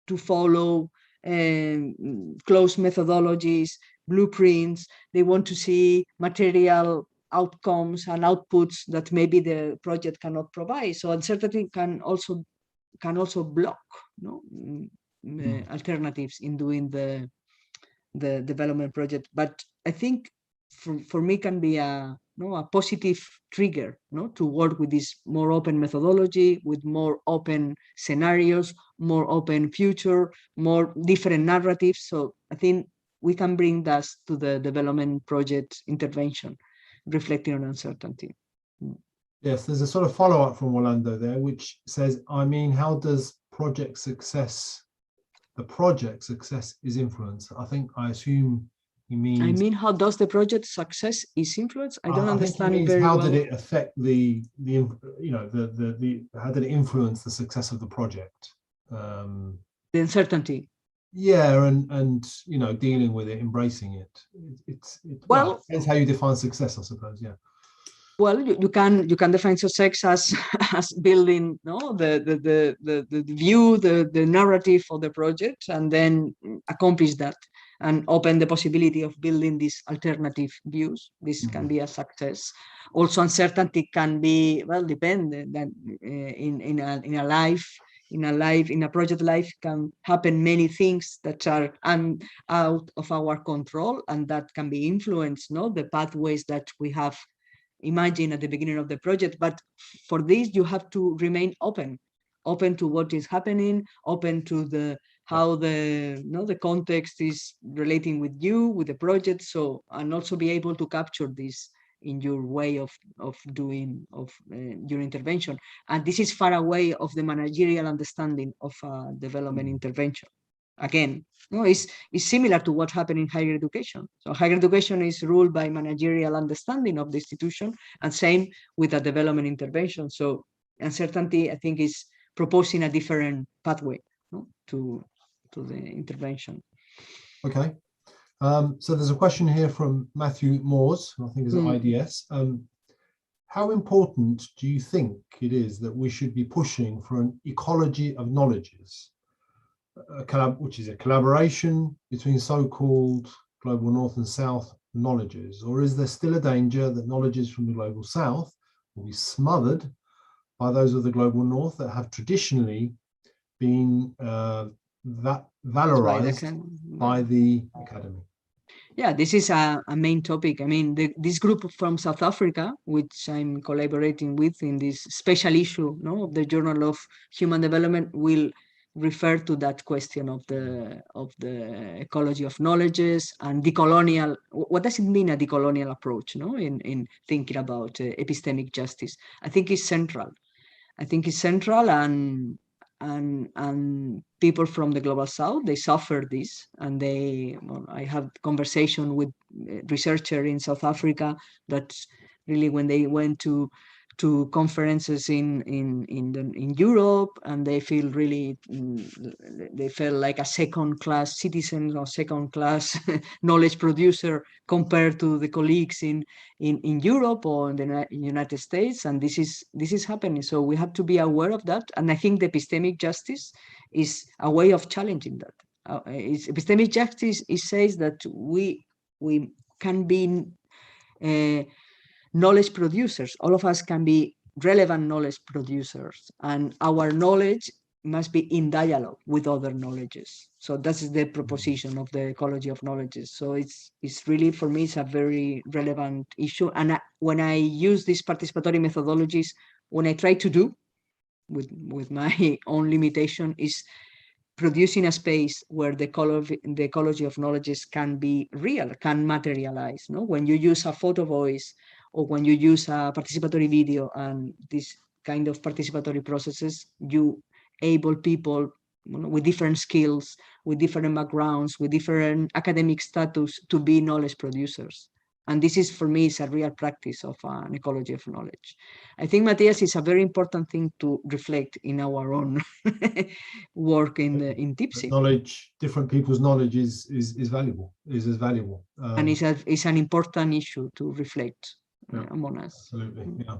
Speaker 2: to follow closed methodologies, blueprints. They want to see material outcomes and outputs that maybe the project cannot provide. So uncertainty can also block alternatives in doing the development project. But I think for me can be a positive trigger to work with this more open methodology, with more open scenarios, more open future, more different narratives. So I think we can bring that to the development project intervention, reflecting on uncertainty.
Speaker 1: Yes, there's a sort of follow-up from Orlando there, which says, I mean, how does project success is influenced? I assume he means.
Speaker 2: I mean, how does the project success is influenced? I don't understand it very
Speaker 1: well.
Speaker 2: How
Speaker 1: did it affect how did it influence the success of the project?
Speaker 2: The uncertainty.
Speaker 1: Yeah, and you know, dealing with it, embracing it. Well, it depends how you define success, I suppose. Yeah.
Speaker 2: Well, you can define success as as building the view, the narrative of the project, and then accomplish that and open the possibility of building these alternative views. This can be a success. Also, uncertainty can be, well, depend that in a life. In a project life can happen many things that are out of our control, and that can be influenced, the pathways that we have imagine at the beginning of the project. But for this, you have to remain open to what is happening, open to the how the context is relating with you, with the project. So, and also be able to capture this in your way of doing your intervention. And this is far away of the managerial understanding of development intervention. Again, it's similar to what happened in higher education. So higher education is ruled by managerial understanding of the institution, and same with a development intervention. So uncertainty, I think, is proposing a different pathway to the intervention.
Speaker 1: Okay. So there's a question here from Matthew Moores, who I think is at IDS. How important do you think it is that we should be pushing for an ecology of knowledges, which is a collaboration between so-called global north and south knowledges? Or is there still a danger that knowledges from the global south will be smothered by those of the global north that have traditionally been valorized by the academy?
Speaker 2: Yeah, this is a main topic. I mean, this group from South Africa, which I'm collaborating with in this special issue of the Journal of Human Development, will refer to that question of the ecology of knowledges and decolonial. What does it mean, a decolonial approach in thinking about epistemic justice? I think it's central. And people from the global south, they suffer this, and I have conversation with researcher in South Africa that really, when they went to conferences in Europe, and they feel really, they felt like a second-class citizen or second-class knowledge producer compared to the colleagues in Europe or in the United States, and this is happening. So we have to be aware of that, and I think the epistemic justice is a way of challenging that. Epistemic justice, it says that we can be knowledge producers. All of us can be relevant knowledge producers, and our knowledge must be in dialogue with other knowledges. So that's the proposition of the ecology of knowledges. So it's really, for me, it's a very relevant issue. And when I use these participatory methodologies, when I try to do with my own limitation, is producing a space where the ecology of knowledges can be real, can materialize. When you use a Photovoice, or when you use a participatory video and this kind of participatory processes, you able people with different skills, with different backgrounds, with different academic status to be knowledge producers. And this is, for me, is a real practice of an ecology of knowledge. I think, Matias, is a very important thing to reflect in our own work in TIPSI.
Speaker 1: Knowledge, different people's knowledge is valuable, is as valuable.
Speaker 2: And it's an important issue to reflect among us.
Speaker 1: Absolutely, yeah.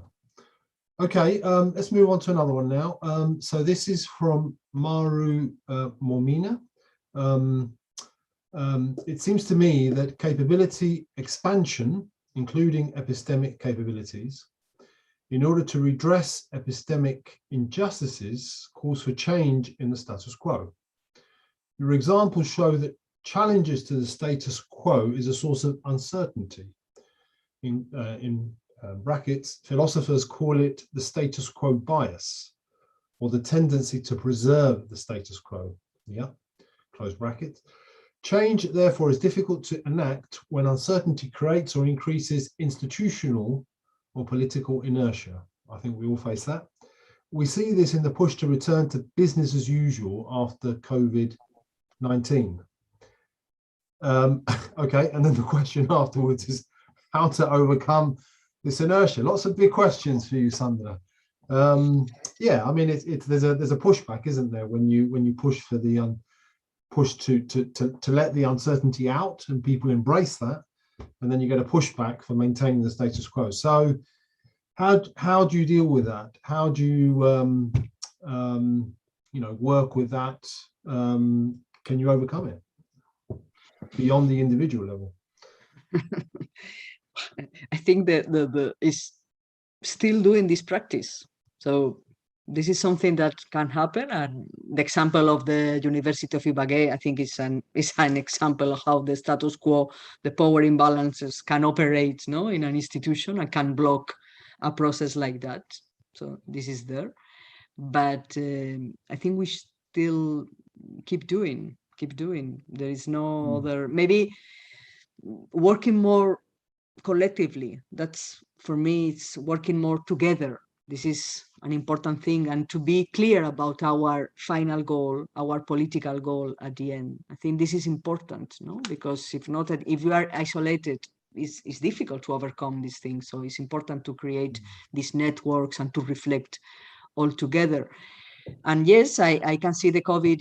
Speaker 1: Okay, let's move on to another one now. So this is from Maru Mormina. It seems to me that capability expansion, including epistemic capabilities, in order to redress epistemic injustices, calls for change in the status quo. Your examples show that challenges to the status quo is a source of uncertainty. In brackets, philosophers call it the status quo bias, or the tendency to preserve the status quo. Yeah, close brackets. Change, therefore, is difficult to enact when uncertainty creates or increases institutional or political inertia. I think we all face that. We see this in the push to return to business as usual after COVID-19. Okay, and then the question afterwards is how to overcome this inertia. Lots of big questions for you, Sandra. Yeah, I mean, there's a pushback, isn't there, when you push for the pushed to let the uncertainty out, and people embrace that, and then you get a pushback for maintaining the status quo. So how do you deal with that? How do you work with that? Can you overcome it beyond the individual level?
Speaker 2: I think the is still doing this practice. So this is something that can happen, and the example of the University of Iba, I think, is an example of how the status quo, the power imbalances can operate, no, in an institution and can block a process like that. So this is there, but I think we still keep doing. There is no other, maybe working more collectively. That's, for me, it's working more together. This is an important thing, and to be clear about our final goal, our political goal at the end. I think this is important, no? Because if not, if you are isolated, it's difficult to overcome these things. So it's important to create these networks and to reflect all together. And yes, I can see the COVID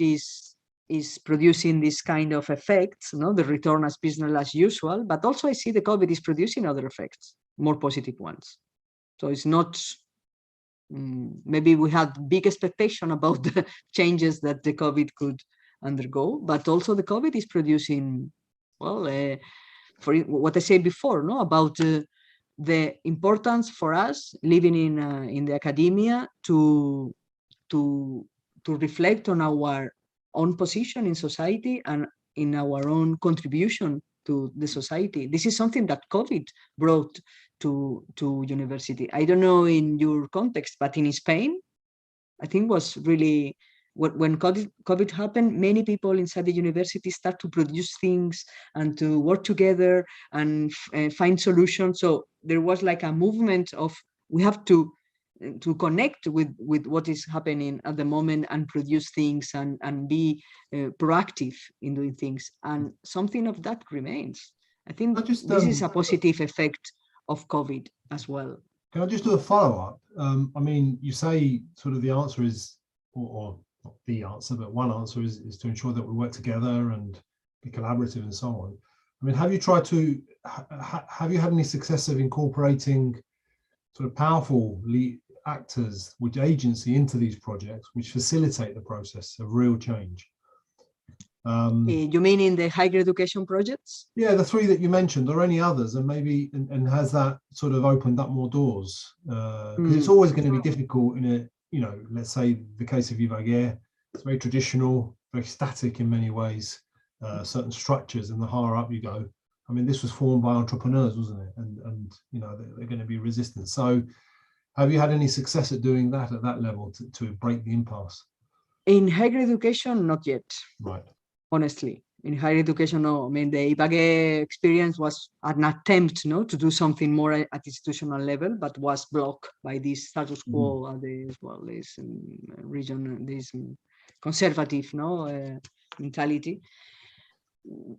Speaker 2: is producing this kind of effects, no? The return as business as usual, but also I see the COVID is producing other effects, more positive ones. So it's not, maybe we had big expectation about the changes that the COVID could undergo, but also the COVID is producing, well, for what I said before, no, about the importance for us living in the academia to reflect on our own position in society and in our own contribution to the society. This is something that COVID brought to university. I don't know in your context, but in Spain, I think was really, when COVID happened, many people inside the university start to produce things and to work together and find solutions. So there was like a movement of, we have to connect with what is happening at the moment and produce things and be proactive in doing things. And something of that remains. I think this is a positive effect of COVID as well.
Speaker 1: Can I just do a follow-up? I mean, you say sort of the answer is, or not the answer, but one answer is to ensure that we work together and be collaborative and so on. I mean, have you tried to, have you had any success of incorporating sort of powerful actors, which agency into these projects, which facilitate the process of real change?
Speaker 2: You mean in the higher education projects?
Speaker 1: Yeah, the three that you mentioned, or any others, and maybe, and has that sort of opened up more doors? Because it's always going to be difficult in a, you know, let's say the case of Iba, it's very traditional, very static in many ways, certain structures, and the higher up you go. I mean, this was formed by entrepreneurs, wasn't it? And you know, they're going to be resistant. So have you had any success at doing that at that level to break the impasse? In
Speaker 2: higher education, not yet.
Speaker 1: Right.
Speaker 2: Honestly, in higher education, no. I mean, the Iba experience was an attempt, no, to do something more at institutional level, but was blocked by this status quo at this region, this conservative, no, mentality.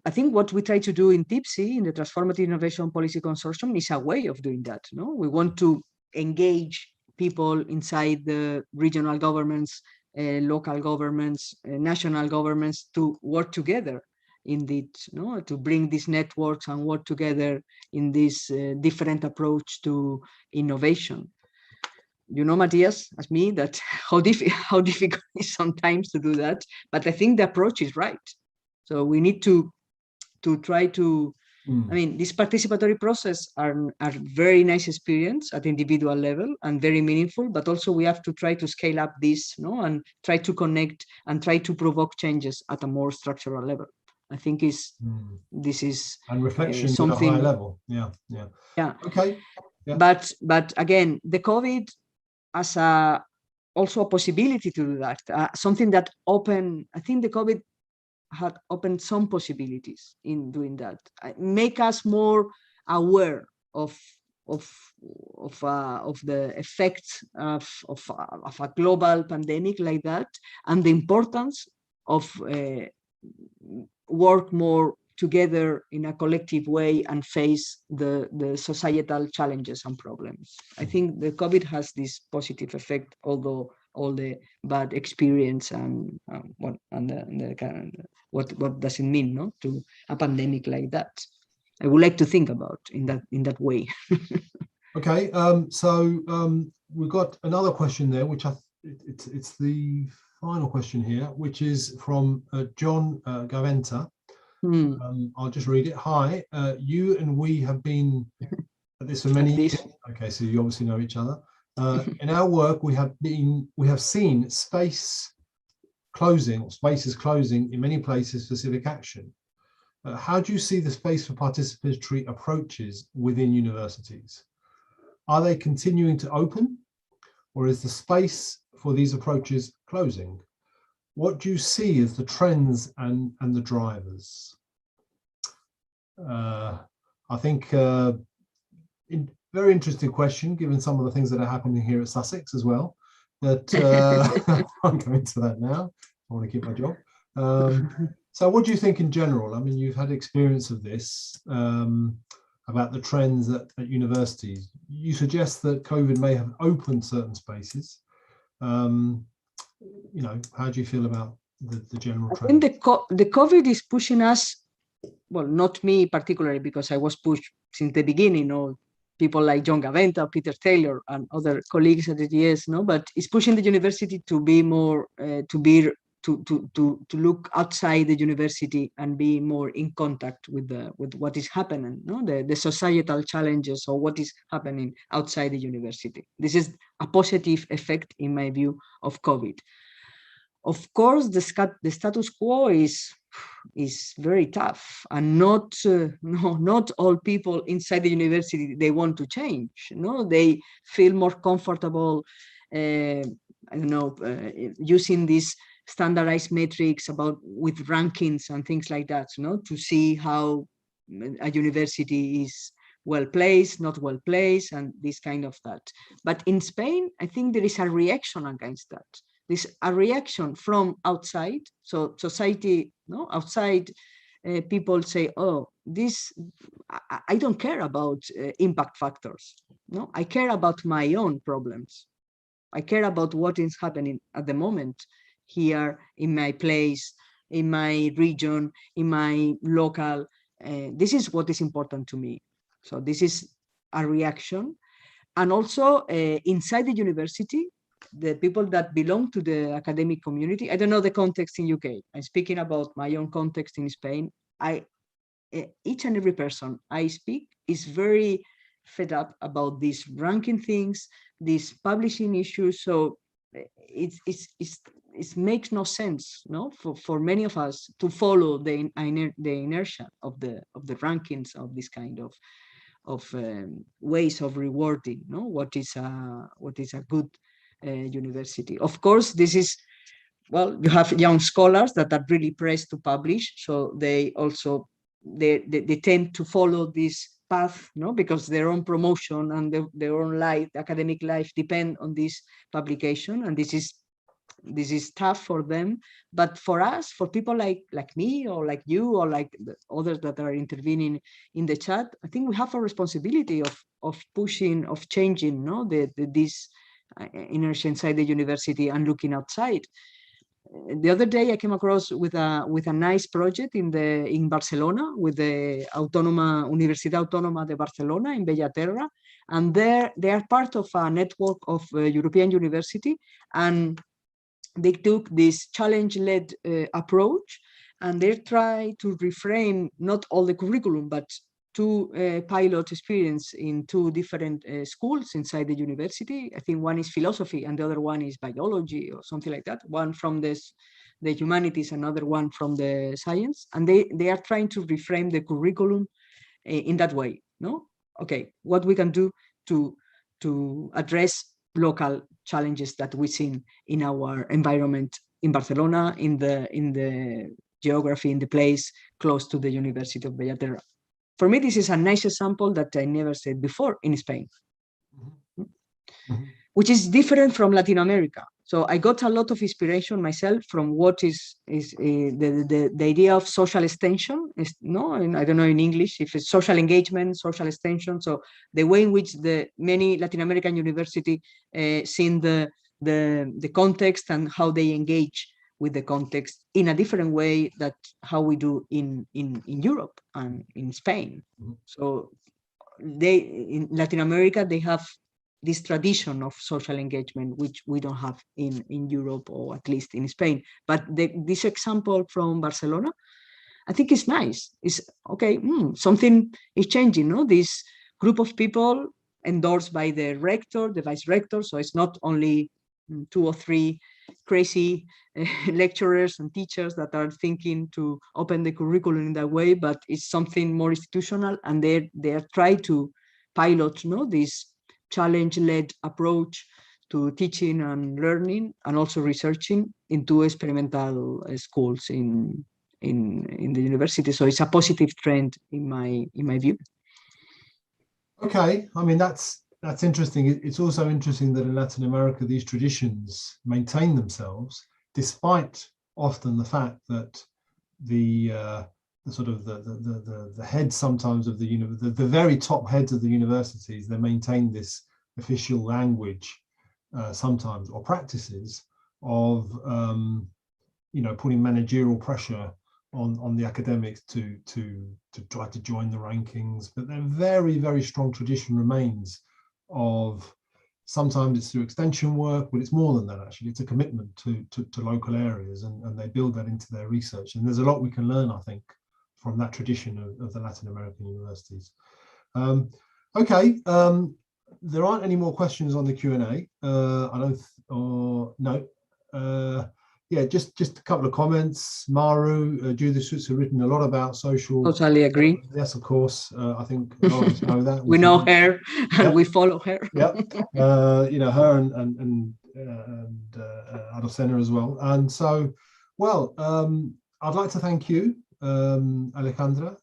Speaker 2: I think what we try to do in TIPSI, in the Transformative Innovation Policy Consortium, is a way of doing that. No, we want to engage people inside the regional governments, local governments, national governments, to work together in this, no, to bring these networks and work together in this different approach to innovation. You know, Matias, as me, that how difficult it is sometimes to do that, but I think the approach is right. So we need to try to, I mean, this participatory process are very nice experience at individual level and very meaningful, but also we have to try to scale up this, no, and try to connect and try to provoke changes at a more structural level. I think this is
Speaker 1: and reflection
Speaker 2: something
Speaker 1: at a high level. Yeah. Okay. Yeah.
Speaker 2: But again, the COVID as also a possibility to do that, something that opened. I think the COVID had opened some possibilities in doing that, make us more aware of the effects of a global pandemic like that, and the importance of work more together in a collective way and face the societal challenges and problems. I think the COVID has this positive effect, although all the bad experience and what does it mean, no, to a pandemic like that. I would like to think about in that way.
Speaker 1: Okay, we've got another question there, which it's the final question here, which is from John Gaventa. I'll just read it. Hi, you and we have been at this for many years. Okay, so you obviously know each other. In our work, we have seen spaces closing in many places for civic action. How do you see the space for participatory approaches within universities? Are they continuing to open, or is the space for these approaches closing? What do you see as the trends and the drivers? I think very interesting question, given some of the things that are happening here at Sussex as well. But I'm going to that now. I want to keep my job. So what do you think in general? I mean, you've had experience of this, about the trends at universities. You suggest that COVID may have opened certain spaces. You know, how do you feel about the general trend?
Speaker 2: I think the COVID is pushing us, well, not me particularly, because I was pushed since the beginning, or people like John Gaventa, Peter Taylor, and other colleagues at the GS, no, but it's pushing the university to be more, to look outside the university and be more in contact with what is happening, no, the societal challenges or what is happening outside the university. This is a positive effect, in my view, of COVID. Of course, the status quo is very tough, and not all people inside the university, they want to change. No, they feel more comfortable, I don't know, using these standardized metrics with rankings and things like that, you know, to see how a university is well placed, not well placed, and this kind of that. But in Spain, I think there is a reaction against that. There's a reaction from outside. So society, no, outside people say, oh, this, I don't care about impact factors. No, I care about my own problems. I care about what is happening at the moment here in my place, in my region, in my local. This is what is important to me. So this is a reaction. And also inside the university, the people that belong to the academic community, I don't know the context in UK. I'm speaking about my own context in Spain. Each and every person I speak is very fed up about these ranking things, these publishing issues. So it makes no sense, no, for many of us to follow the inertia of the rankings of this kind of ways of rewarding, no, what is a good university. Of course, this is, well, you have young scholars that are really pressed to publish, so they also they tend to follow this path, no, because their own promotion and their own life, academic life, depend on this publication, and this is tough for them. But for us, for people like me or like you or like the others that are intervening in the chat, I think we have a responsibility of pushing, of changing, no, this inertia inside the university and looking outside. The other day I came across with a nice project in Barcelona with the Universidad Autónoma de Barcelona in Bellaterra, and they are part of a network of European university, and they took this challenge-led approach, and they try to reframe not all the curriculum, but two pilot experience in two different schools inside the university. I think one is philosophy and the other one is biology or something like that. One from the humanities, another one from the science. And they are trying to reframe the curriculum in that way. No, okay, what we can do to address local challenges that we see in our environment in Barcelona, in the geography, in the place close to the University of Bellaterra. For me, this is a nice example that I never said before in Spain, which is different from Latin America. So I got a lot of inspiration myself from what is the idea of social extension. No, and I don't know in English if it's social engagement, social extension. So the way in which the many Latin American universities seen the the context and how they engage with the context in a different way that how we do in Europe and in Spain. So in Latin America, they have this tradition of social engagement, which we don't have in Europe, or at least in Spain. But this example from Barcelona, I think it's nice. It's okay, something is changing, no? This group of people endorsed by the rector, the vice rector, so it's not only 2 or 3 crazy lecturers and teachers that are thinking to open the curriculum in that way, but it's something more institutional, and they are trying to pilot, this challenge-led approach to teaching and learning, and also researching into experimental schools in the university. So it's a positive trend in my view.
Speaker 1: Okay, I mean that's interesting. It's also interesting that in Latin America these traditions maintain themselves despite often the fact that the heads sometimes of the very top heads of the universities, they maintain this official language sometimes, or practices of putting managerial pressure on the academics to try to join the rankings. But their very, very strong tradition remains of, sometimes it's through extension work, but it's more than that actually. It's a commitment to local areas, and they build that into their research. And there's a lot we can learn, I think, from that tradition of the Latin American universities. Okay, there aren't any more questions on the Q&A. Yeah, just a couple of comments. Maru, Judith Schutz have written a lot about social.
Speaker 2: Totally agree.
Speaker 1: Yes, of course. I think a lot of us know that.
Speaker 2: We know her, and we follow her.
Speaker 1: Yeah, her and Adolfena as well. And so, well, I'd like to thank you, Alejandra.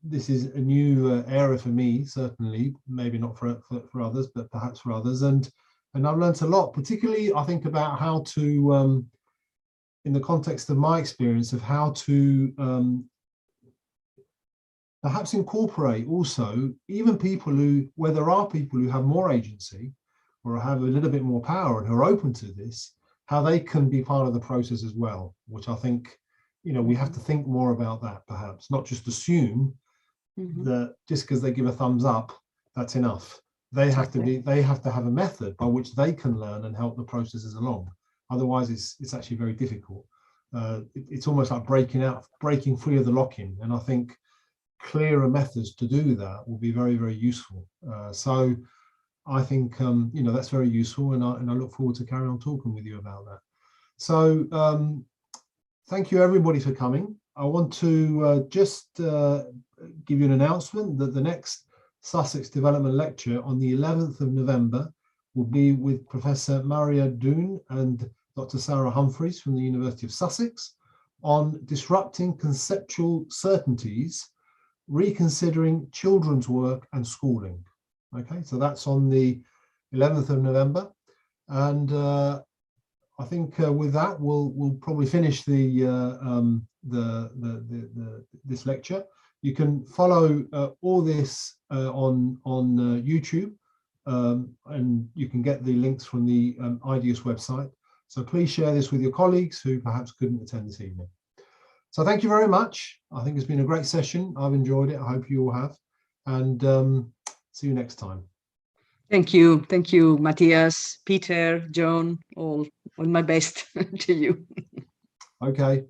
Speaker 1: This is a new area for me, certainly, maybe not for others, but perhaps for others. And I've learned a lot, particularly I think about how to, in the context of my experience, of how to perhaps incorporate also even people where there are people who have more agency or have a little bit more power and who are open to this, how they can be part of the process as well, which I think, we have to think more about that, perhaps, not just assume that just because they give a thumbs up, that's enough. They have to have a method by which they can learn and help the processes along. Otherwise, it's actually very difficult. It's almost like breaking free of the lock-in. And I think clearer methods to do that will be very, very useful. So I think that's very useful, and I look forward to carry on talking with you about that. So thank you everybody for coming. I want to just give you an announcement that the next Sussex Development Lecture on the 11th of November will be with Professor Maria Doon and Dr. Sarah Humphreys from the University of Sussex on disrupting conceptual certainties, reconsidering children's work and schooling. Okay, so that's on the 11th of November. And I think with that, we'll probably finish this lecture. You can follow all this on YouTube, and you can get the links from the IDEUS website. So please share this with your colleagues who perhaps couldn't attend this evening. So thank you very much. I think it's been a great session. I've enjoyed it. I hope you all have. And see you next time.
Speaker 2: Thank you. Thank you, Matias, Peter, John, all my best to you.
Speaker 1: Okay.